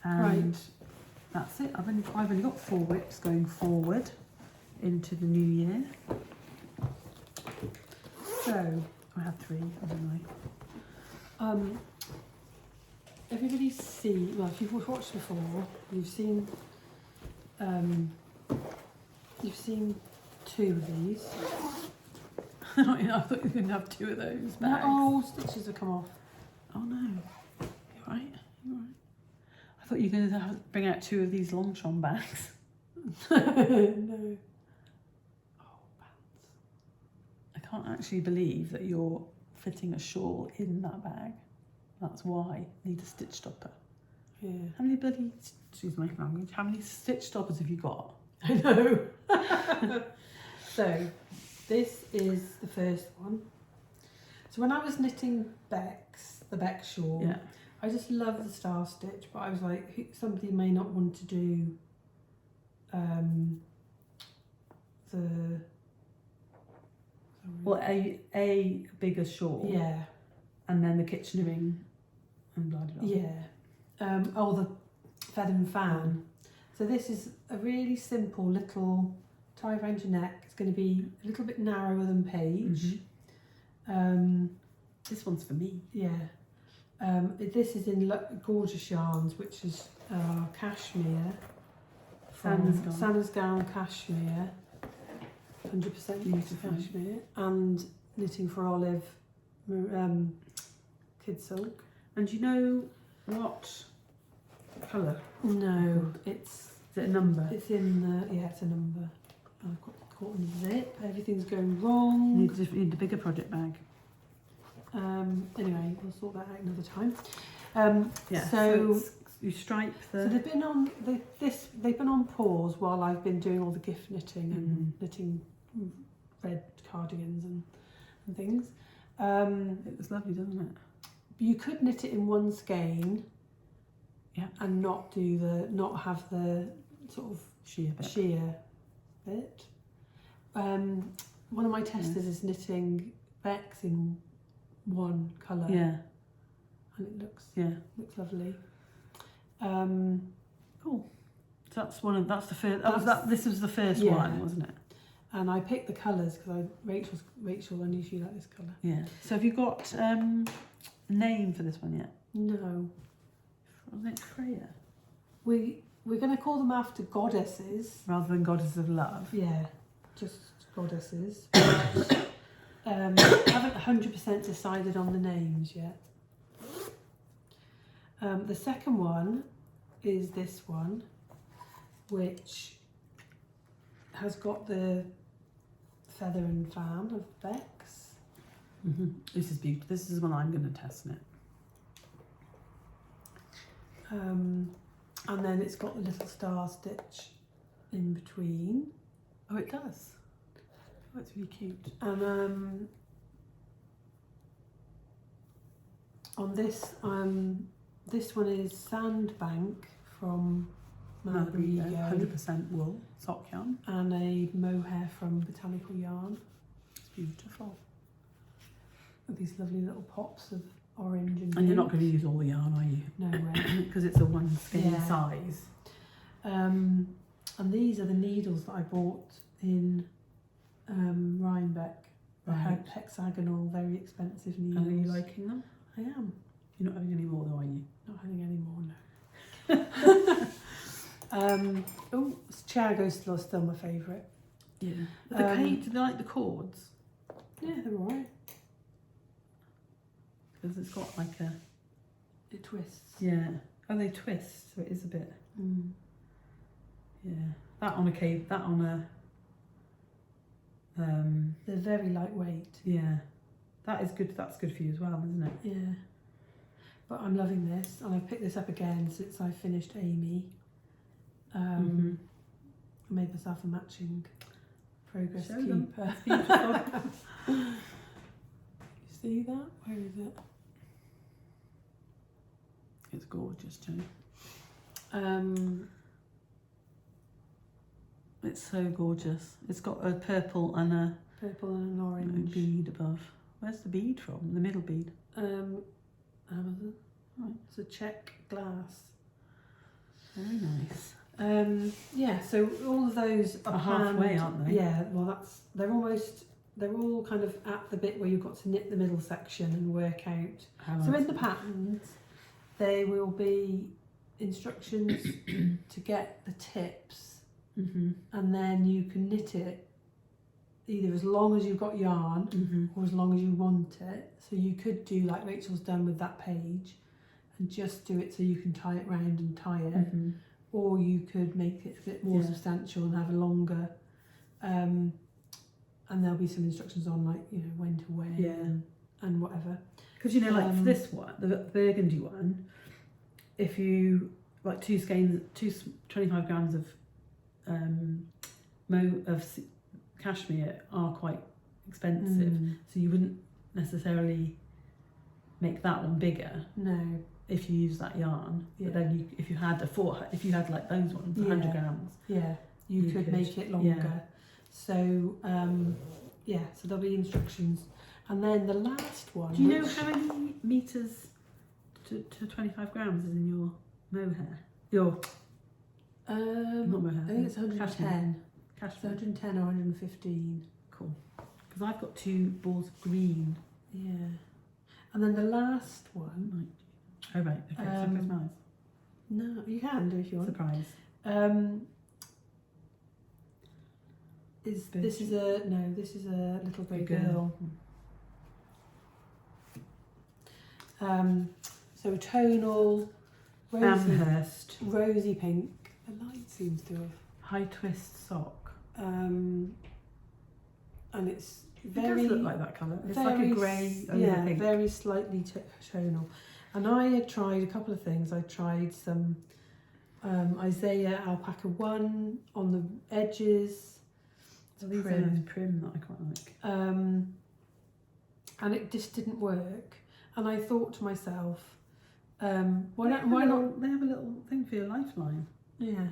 And that's it. I've only got 4 whips going forward into the new year. So I have 3, haven't I? Everybody's seen, well, if you've watched before, you've seen 2 of these. I thought you were going to have 2 of those bags. Oh, stitches have come off. Oh no. You alright? You alright? I thought you were going to bring out 2 of these Longchamp bags. No. Oh, pants. I can't actually believe that you're fitting a shawl in that bag. That's why. Need a stitch stopper. Yeah. How many bloody, excuse my language, how many stitch stoppers have you got? I know. So, this is the first one. So when I was knitting the Beks Shawl, I just love the star stitch, but I was like, somebody may not want to do a bigger shawl. Yeah. And then the kitchenering and blah blah blah. Yeah. The feather and fan. So this is a really simple little tie around your neck. It's going to be a little bit narrower than Paige. This one's for me. Yeah. This is in gorgeous yarns, which is cashmere. Santa's Gown cashmere. 100% beautiful cashmere. And Knitting for Olive kid silk. And you know what colour? No, is it a number? It's in the, it's a number. I've got caught in the zip. Everything's going wrong. You need a bigger project bag. Anyway, we'll sort that out another time. So you stripe the. So they've been on pause while I've been doing all the gift knitting and knitting red cardigans and things. It was lovely, doesn't it? You could knit it in one skein. Yeah. And not have the sort of sheer bit. One of my testers is knitting Beks in one colour. Yeah. And it looks lovely. Cool. So that's the first. This was the first one, wasn't it? And I picked the colours because Rachel, I knew she liked this colour. Yeah. So have you got a name for this one yet? No. Was it Freya? We're going to call them after goddesses. Rather than goddesses of love? Yeah, just goddesses. But, I haven't 100% decided on the names yet. The second one is this one, which has got the feather and fan of Beks. This is beautiful. This is one I'm going to test knit. And then it's got the little star stitch in between. Oh, it does. Oh, it's really cute. And on this one is Sandbank from Mamie and Florrie, 100% wool sock yarn. and a mohair from Botanical Yarn. It's beautiful. With these lovely little pops of orange and And you're not pink. going to use all the yarn, are you? No way. Because it's a one skein Yeah. size. And these are the needles that I bought in Rhinebeck. The Right. hexagonal, very expensive And needles. are you liking them? I am. You're not having any more though, are you? Not having any more, no. Oh, Chiago's still my favourite. Yeah. Do they like the cords? Yeah, they're alright. Because it's got like a... It twists. Yeah. Oh, they twist, so it is a bit... Mm. Yeah. That on a... They're very lightweight. Yeah. That is good. That's good for you as well, isn't it? Yeah. But I'm loving this, and I've picked this up again since I finished Amy. I made myself a matching progress Show them. keeper. It's beautiful. You see that? Where is it? It's gorgeous, Joe. It's so gorgeous. It's got a purple and a Purple and an orange. bead above. Where's the bead from? The middle bead. Amazon. Right. It's a check glass. Very nice. Yeah, so all of those Are halfway, hand- aren't they? Yeah, well they're all kind of at the bit where you've got to knit the middle section and work out. So in the patterns, there will be instructions to get the tips, and then you can knit it either as long as you've got yarn or as long as you want it. So you could do like Rachel's done with that page and just do it so you can tie it round and tie it, or you could make it a bit more substantial and have a longer, and there'll be some instructions on like, you know, when to wear and whatever. Because you know, like for this one, the burgundy one, if you like 25 grams of cashmere are quite expensive, so you wouldn't necessarily make that one bigger. No. If you use that yarn, but then if you had like those ones, 100 grams, you could make it longer. So so there'll be instructions, and then the last one. Do you know how many meters to 25 grams is in your mohair? Your not mohair. I think it's 110. Cashmere. It's 110 or 115. Cool. Because I've got 2 balls of green. Yeah. And then the last one. Oh right. Okay. So close my eyes. No, you can do if you want. Surprise. This is a little grey girl. So a tonal Amherst rosy pink. The light seems to have. high twist sock. And it's It very does look like that colour. It's like a very grey over pink. very slightly tonal. And I had tried a couple of things. I tried some Isaiah Alpaca 1 on the edges. So these are those prim that I quite like. And it just didn't work. And I thought to myself, why not? They have a little thing for your lifeline. Yeah.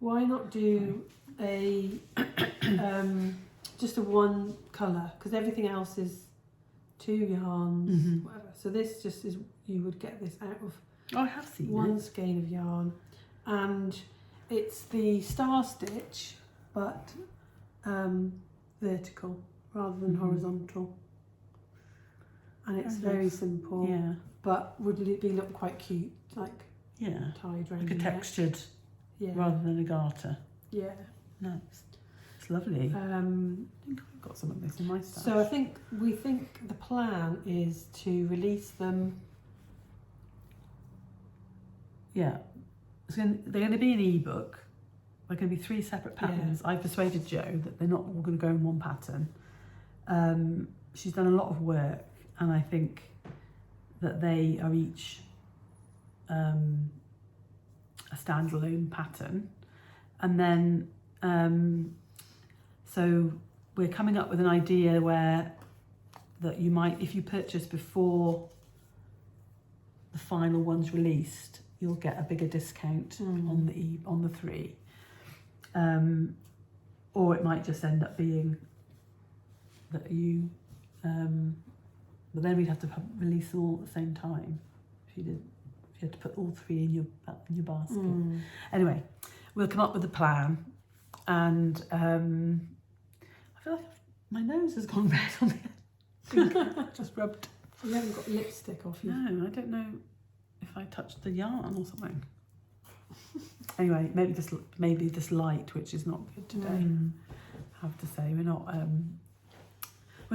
Why not do a just a one colour? Because everything else is 2 yarns, whatever. So this just is, you would get this out of Oh, I have seen one it. skein of yarn, and it's the star stitch, but vertical rather than horizontal. And it's very simple, Yeah. but would look quite cute, like Yeah. tied around Like a the neck. textured Yeah. rather than a garter. Yeah. Nice. It's lovely. I think I've got some of this in my stash. So we think the plan is to release them. Yeah. they're going to be an ebook. They're going to be 3 separate patterns. I've persuaded Jo that they're not all going to go in one pattern. She's done a lot of work, and I think that they are each a standalone pattern. And then, so we're coming up with an idea where that you might, if you purchase before the final one's released, you'll get a bigger discount on the 3. Or it might just end up being that you, but then we'd have to release them all at the same time if you had to put all 3 in your basket. Anyway, we'll come up with a plan, and I feel like my nose has gone red on it. Just rubbed. You haven't got lipstick off you. No, I don't know if I touched the yarn or something. Anyway, maybe this light, which is not good today. I have to say, we're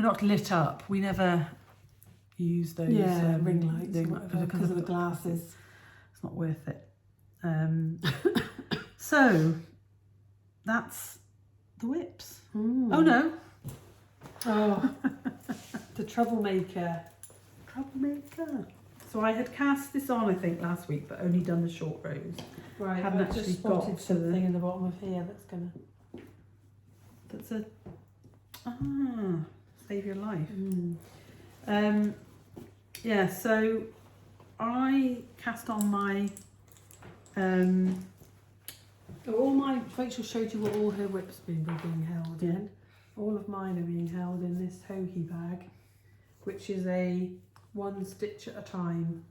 not lit up. We never use those ring lights because of the glasses. It's not worth it. So that's the whips. Oh no! Oh, the troublemaker. So I had cast this on, I think, last week, but only done the short rows. Right, Haven't I've actually just got spotted to something in the bottom of here that's gonna. That's save your life. Yeah, so I cast on my Rachel showed you what all her whips were being held in. All of mine are being held in this hoagie bag, which is a 1 stitch at a time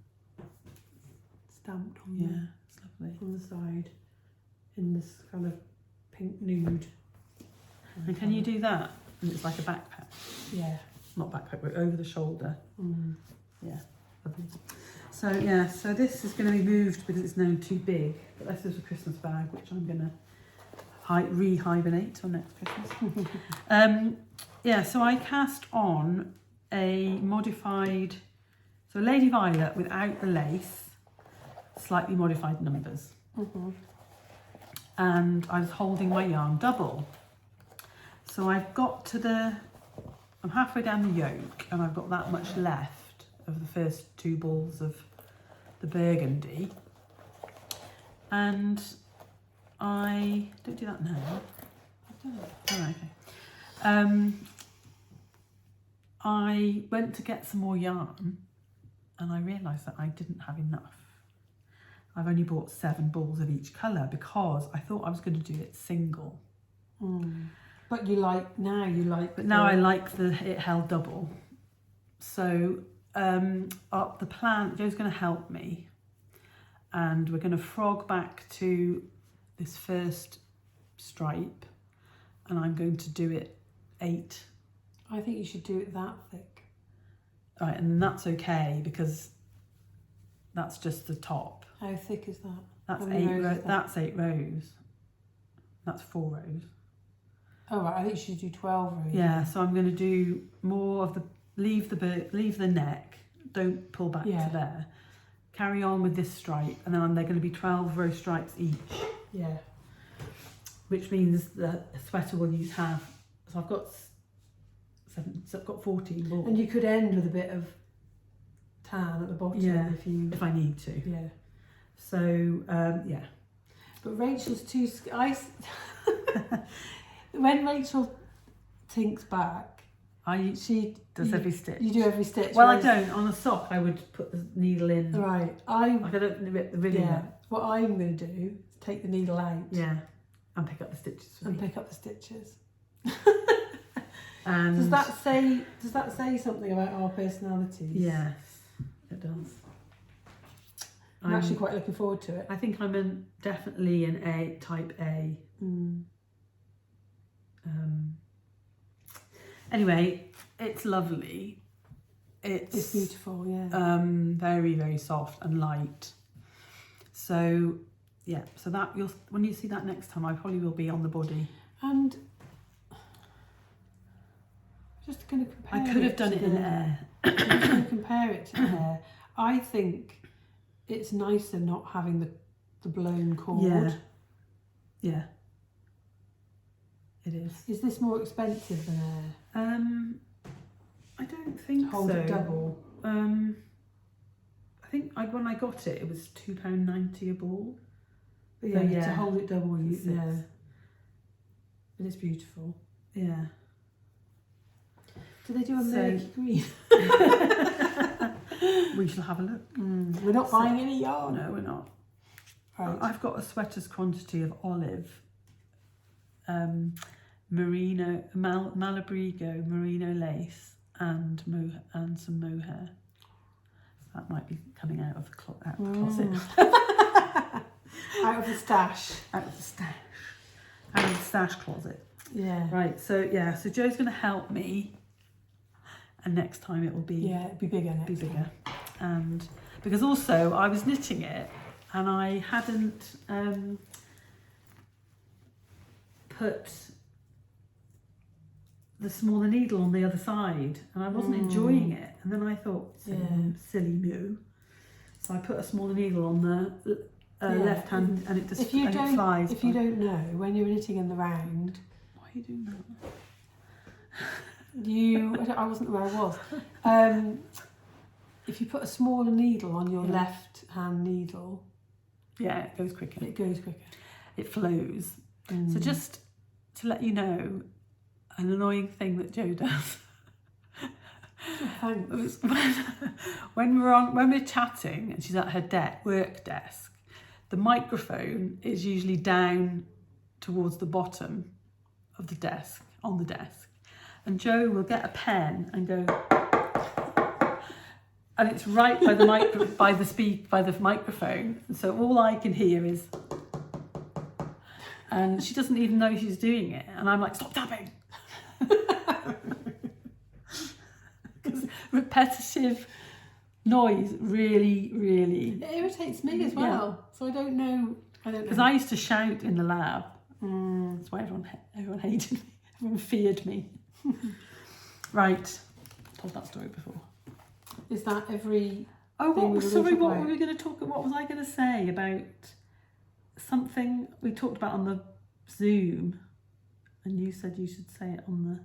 stamped on it's lovely. on the side in this kind of pink nude. And can you do that? And it's like a backpack. Yeah. Not backpack, but over the shoulder. Yeah, lovely. So so this is going to be moved because it's now too big. But this is a Christmas bag, which I'm going to re-hibernate till next Christmas. So I cast on a modified, so Lady Violet without the lace, slightly modified numbers. And I was holding my yarn double. So I've got I'm halfway down the yoke, and I've got that much left of the first 2 balls of the burgundy. And I don't do that now. I've done it. Oh, okay. I went to get some more yarn, and I realised that I didn't have enough. I've only bought 7 balls of each colour because I thought I was going to do it single. But now I like it held double. So the plan, Jo's going to help me, and we're going to frog back to this first stripe, and I'm going to do it 8. I think you should do it that thick. Right, and that's okay because that's just the top. How thick is that? That's 8 rows. That's 8 rows. That's 4 rows. Oh right, I think you should do 12 rows. Yeah, so I'm going to do more of the leave the neck. Don't pull back to there. Carry on with this stripe, and then they're going to be 12 row stripes each. Yeah. Which means that a sweater will use half. So I've got 7. So I've got 14 balls. And you could end with a bit of tan at the bottom if I need to. Yeah. So But Rachel's too. When Rachel tinks back, she does every stitch. You do every stitch. Well, I don't. On a sock, I would put the needle in. Right. I don't rip the ribbon out. What I'm going to do is take the needle out. Yeah. And pick up the stitches. Pick up the stitches. And does that say something about our personalities? Yes, it does. I'm actually quite looking forward to it. I think I'm definitely an A, type A. Anyway, it's lovely. It's beautiful, yeah. Very, very soft and light. So so that when you see that next time, I probably will be on the body. And just going to compare. I could have done it in air. Just going to compare it to the hair. I think it's nicer not having the blown cord. Yeah. Yeah. It is. Is this more expensive than air? I don't think Hold so. it double. I think when I got it, it was £2.90 a ball. But yeah, So, yeah, to hold it double, you, it's yeah. It is beautiful. Yeah. Do they do a murky green? We shall have a look. We're not buying any yarn. No, we're not. Right. I've got a sweater's quantity of olive, merino, Malabrigo merino lace, and some mohair. That might be coming out of the closet. Out of the stash. Out of the stash. Out of the stash closet. Yeah. Right. So yeah. So Joe's going to help me, and next time it will be it'd be bigger next time. And because also I was knitting it and I hadn't put the smaller needle on the other side, and I wasn't enjoying it, and then I thought silly mew, so I put a smaller neadle on the left hand, and it just it flies. If you by. don't know, when you're knitting in the round, Why are you doing that? I wasn't where I was. If you put a smaller needle on your left hand needle, it goes quicker. It goes quicker. It flows. So just to let you know, an annoying thing that Joe does. Thanks. when we're chatting and she's at her work desk, the microphone is usually down towards the bottom of the desk, on the desk, and Joe will get a pen and go, and it's right by the by the microphone, and so all I can hear is, and she doesn't even know she's doing it, and I'm like, stop tapping. Because repetitive noise really It irritates me as well. So I don't know. Because I used to shout in the lab. That's why everyone hated me. Everyone feared me. Right. Told that story before. Is that every? Oh, what we was were sorry? What about? were we going to talk? What was I going to say about something we talked about on the Zoom, and you said you should say it on the.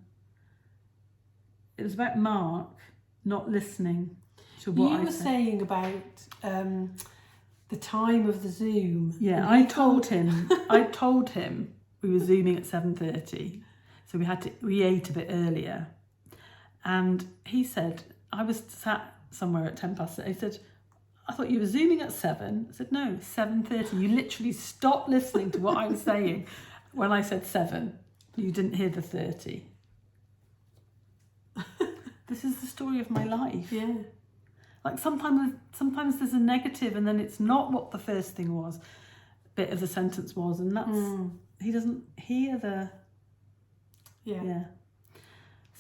It was about Mark not listening to what I said. You were saying about the time of the Zoom. Yeah, I told him we were Zooming at 7:30, so we ate a bit earlier, and he said I was sat somewhere at 6:10. He said, I thought you were Zooming at 7. I said, no, 7:30. You literally stopped listening to what I was saying when I said 7. You didn't hear the 30. This is the story of my life. Yeah. Like sometimes there's a negative and then it's not what the first thing was, bit of the sentence was, and that's he doesn't hear the yeah.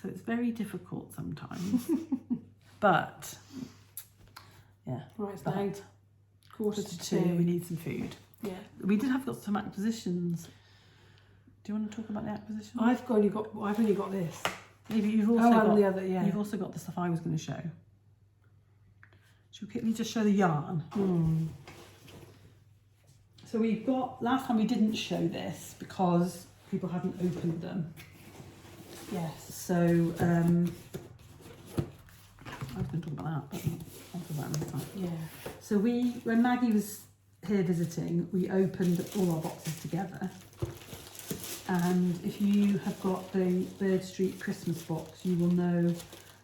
So it's very difficult sometimes. But yeah. Right, it's now 1:45. We need some food. Yeah. We did have got some acquisitions. Do you want to talk about the acquisitions? I've only got this. Maybe you've also got the other, yeah. You've also got the stuff I was going to show. Should we quickly just show the yarn? So we've got, last time we didn't show this because people hadn't opened them. Yes. So I was going to talk about that, but I'll talk about it another time. Yeah. So when Maggie was here visiting, we opened all our boxes together. And if you have got the Bird Street Christmas box, you will know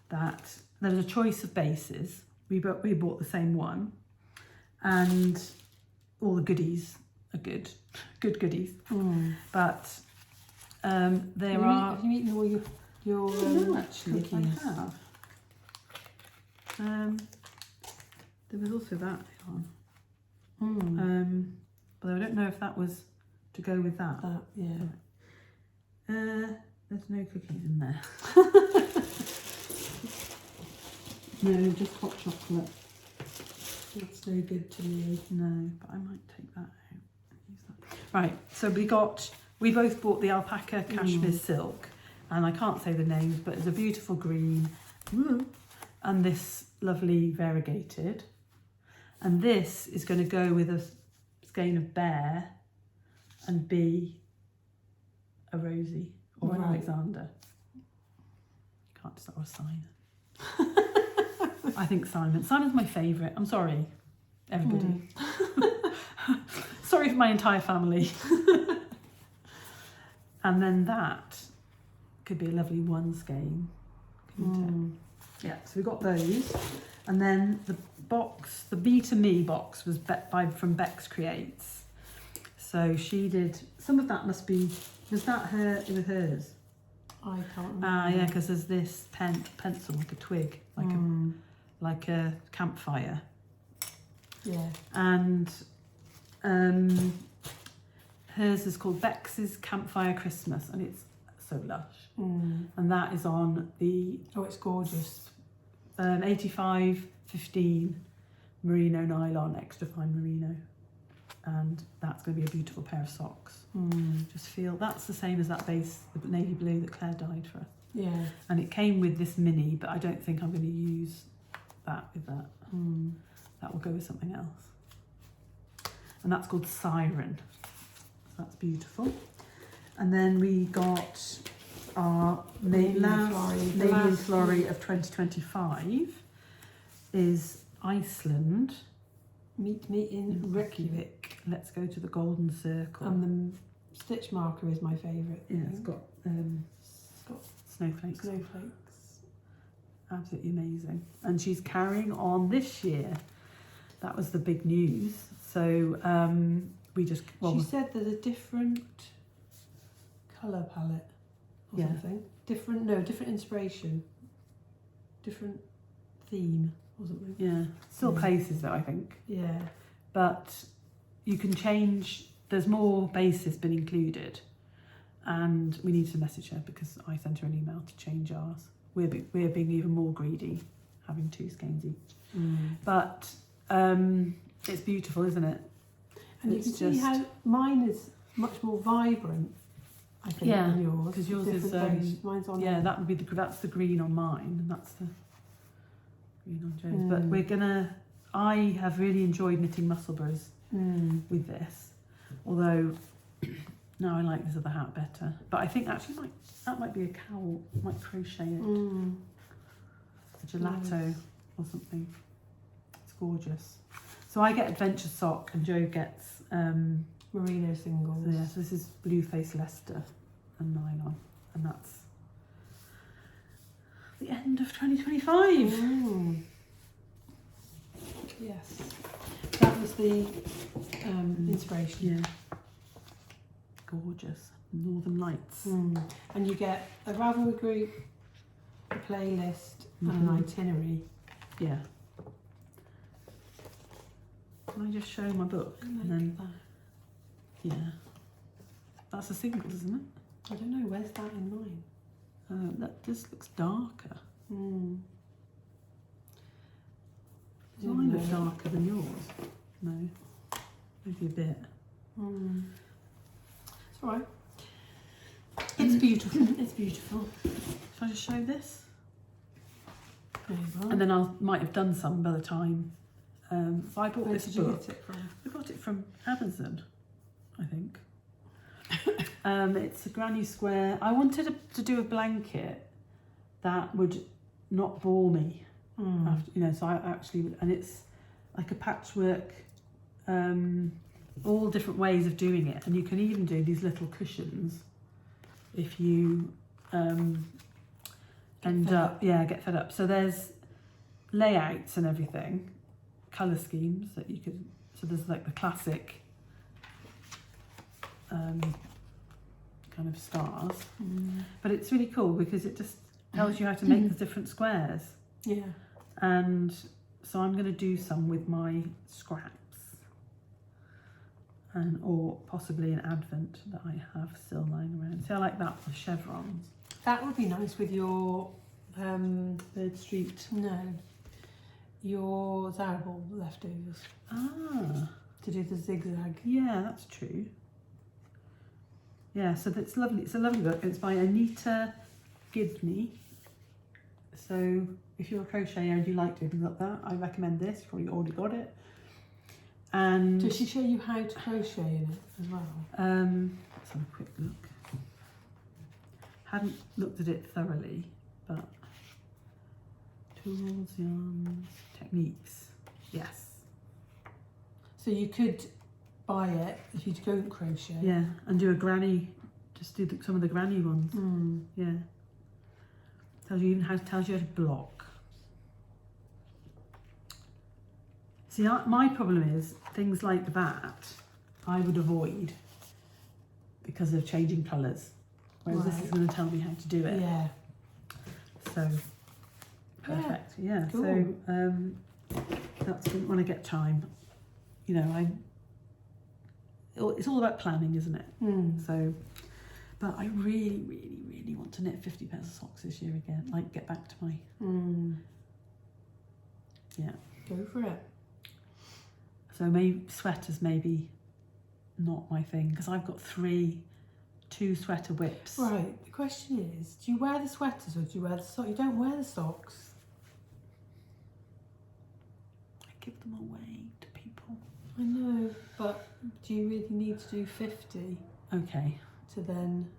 that there's a choice of bases. We bought the same one, and all the goodies are good goodies. But there are. Have you eaten all your no, actually, cookies? I have. There was also that on. But I don't know if that was to go with that. Yeah. There's no cookies in there. No, just hot chocolate. That's no good to me. No, but I might take that out and use that. Right, so we both bought the Alpaca Cashmere Silk, and I can't say the names, but it's a beautiful green, and this lovely variegated. And this is going to go with it's skein of bear and B, a Rosie or an Right. Alexander. Can't decide, or a Simon. I think Simon. Simon's my favourite. I'm sorry, everybody. Sorry for my entire family. And then that could be a lovely one skein, couldn't it? Yeah, so we got those. And then the box, the B to Me box was from Beks Creates. So she did, some of that must be, was that with hers? I can't remember. Yeah, because there's this pencil, like a twig, like a campfire. Yeah. And hers is called Beks's Campfire Christmas, and it's so lush. And that is on the Oh, it's gorgeous. 85/15 merino nylon, extra fine merino, and that's going to be a beautiful pair of socks. Just feel that's the same as that base, the navy blue that Claire dyed for us. Yeah. And it came with this mini, but I don't think I'm going to use that with that. That will go with something else. And that's called Siren. So that's beautiful. And then we got our Mamie and Florrie of 2025 is Iceland. Meet me in Reykjavik. Let's go to the golden circle. And the stitch marker is my favourite. Yeah, it's got snowflakes. Snowflakes. Absolutely amazing. And she's carrying on this year. That was the big news. So we just... she said there's a different colour palette or something. Different inspiration. Different theme or something. Yeah. Still places though, I think. Yeah. But you can change... There's more bases been included. And we need to message her because I sent her an email to change ours. We're being even more greedy, having 2 skeins each. But it's beautiful, isn't it? And you can see how mine is much more vibrant, I think, than yours. Because yours is mine's on. Yeah, that would be that's the green on mine, and that's the green on Joe's. But we're gonna. I have really enjoyed knitting Musselburghs with this, although no, I like this other hat better. But I think actually that might be a cowl. I might crochet it, a gelato or something. It's gorgeous. So I get adventure sock, and Joe gets merino singles. So yeah, so this is Blue Face Leicester and nylon, and that's the end of 2025. Yes, that was the inspiration. Yeah, gorgeous Northern Lights. And you get a Ravelry group, a playlist, and an itinerary. Yeah. Can I just show my book? And then, yeah, that's a single, isn't it? I don't know, where's that in mine? That just looks darker. Does Didn't mine know. look darker than yours? No, maybe a bit. It's alright. It's beautiful. It's beautiful. Should I just show this? And then I might have done some by the time. So I bought Where this did you book. get it from? I got it from Amazon, I think. It's a granny square. I wanted to do a blanket that would not bore me. After, so I actually, and it's like a patchwork, all different ways of doing it. And you can even do these little cushions if you get fed up. So there's layouts and everything, colour schemes that you could, so there's like the classic kind of stars, but it's really cool because it just tells you how to make the different squares. Yeah. And so I'm going to do some with my scraps, or possibly an advent that I have still lying around. So I like that with chevrons. That would be nice with your Bird Street. No, your Zarable leftovers. Ah, To do the zigzag. yeah, that's true. Yeah, so that's lovely. It's a lovely book. It's by Anita Gibney. So if you're a crocheter and you like doing things like that, I recommend this. You've probably already got it. And does she show you how to crochet in it as well? Let's have a quick look. Hadn't looked at it thoroughly, but tools, yarns, techniques. Yes. So you could buy it if you don't crochet. Yeah, and do a granny. Just do some of the granny ones. Yeah. Tells you how to block. See, my problem is things like that I would avoid because of changing colours. Whereas this is going to tell me how to do it. Yeah. So perfect. Yeah. Cool. So that's when I get time. You know, it's all about planning, isn't it? So, but I really, really, really want to knit 50 pairs of socks this year again. Like, get back to my. Yeah. Go for it. So maybe sweaters, maybe not my thing, because I've got 2 sweater whips. Right. The question is, do you wear the sweaters or do you wear the socks? You don't wear the socks. I give them away to people. I know, but do you really need to do 50 Okay. to then,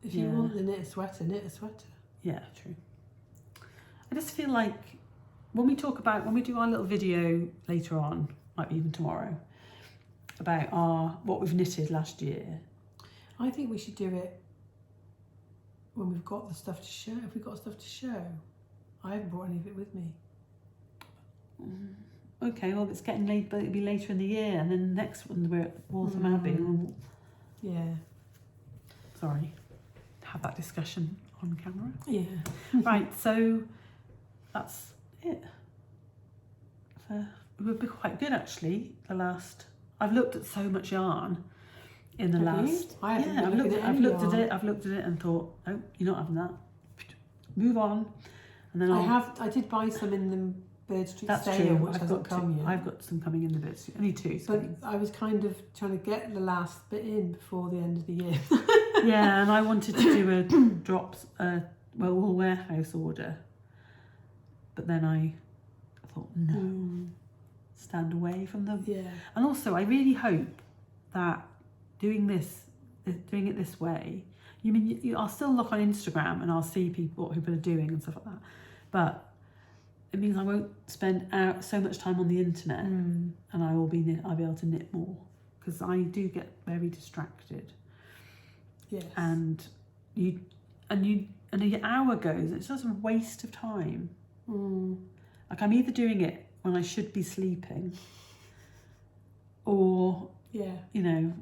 if you want to knit a sweater, knit a sweater. Yeah, true. I just feel like when we do our little video later on, might be even tomorrow, about what we've knitted last year. I think we should do it when we've got the stuff to show. If we've got stuff to show, I haven't brought any of it with me. Okay, well, it's getting late, but it'll be later in the year, and then the next one we're at Waltham Abbey. Yeah. Sorry, have that discussion on camera. Yeah. Right, so that's it. It would be quite good actually. I've looked at so much yarn in the Have last. you? I haven't Yeah, been looking at any yarn. I've looked at it and thought, oh, you're not having that. Move on. And then I did buy some in the Bird Street sale, which hasn't come yet. I've got some coming in the Bird Street. Only 2. But I was kind of trying to get the last bit in before the end of the year. Yeah, and I wanted to do a drops, wool warehouse order, but then I thought no, stand away from them. Yeah. And also, I really hope that doing it this way. I'll still look on Instagram and I'll see what people are doing and stuff like that, but it means I won't spend so much time on the internet, and I'll be able to knit more, because I do get very distracted. Yes. And an hour goes. It's just a waste of time. Like, I'm either doing it when I should be sleeping, or when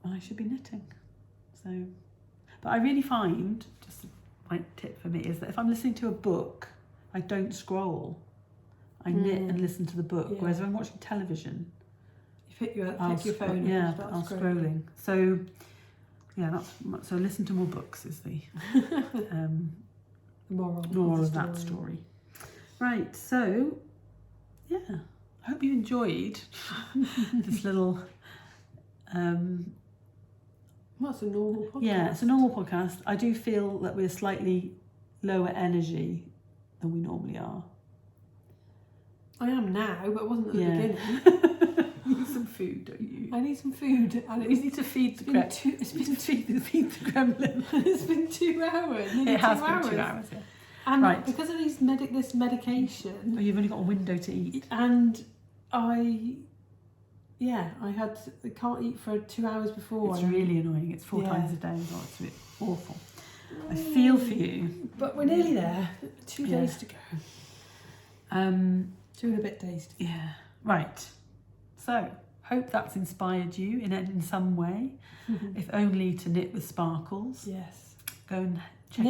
I should be knitting. So, but I really find, just my tip for me is that if I'm listening to a book, I don't scroll. I knit and listen to the book. Yeah. Whereas if I'm watching television, you pick your phone and start scrolling. So so listen to more books is the moral of that story. Right, so yeah, I hope you enjoyed this little well, it's a normal podcast. Yeah, it's a normal podcast. I do feel that we're slightly lower energy than we normally are. I am now, but I wasn't at the beginning. You need some food, don't you? I need some food. And You need to feed the gremlin. Feed the gremlin. It's been 2 hours. It has been 2 hours, yeah. And because of this medication... Oh, you've only got a window to eat. And I can't eat for 2 hours before. It's really annoying. It's 4 times a day. Oh, it's a bit awful. I feel for you. But we're nearly there. 2 days to go. 2 and a bit days to go. Yeah. Right. So, hope that's inspired you in some way. If only to knit with sparkles. Yes. Go and check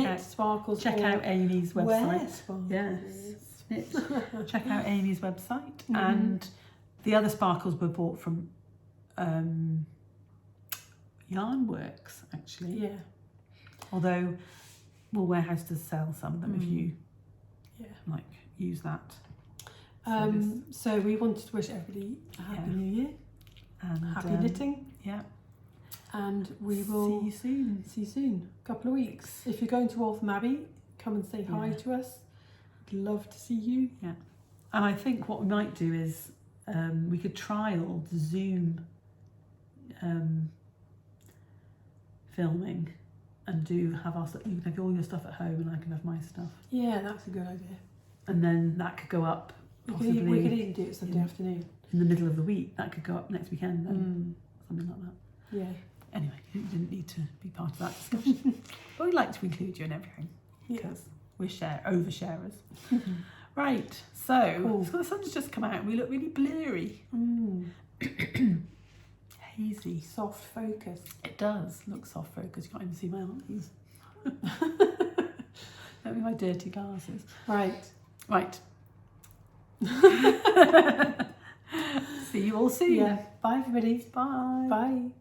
out Amy's website. Yes. Check out Amy's website. And the other sparkles were bought from Yarnworks, actually. Yeah. Although Wool Warehouse does sell some of them if you use that. So we wanted to wish everybody a happy new year and happy knitting. Yeah. And we will see you soon. A couple of weeks. If you're going to Waltham Abbey, come and say hi to us. We'd love to see you. Yeah. And I think what we might do is we could trial the Zoom filming and have our stuff. You can have all your stuff at home and I can have my stuff. Yeah, that's a good idea. And then that could go up possibly. We could even do it Sunday afternoon. In the middle of the week. That could go up next weekend then. Something like that. Yeah. Anyway, you didn't need to be part of that discussion. But we'd like to include you in everything. Because we're oversharers. Right, so the sun's just come out and we look really blurry. Hazy. Soft focus. It does look soft focus. You can't even see my eyes. Let me my dirty glasses. Right. See you all soon. Yeah. Bye everybody. Bye. Bye.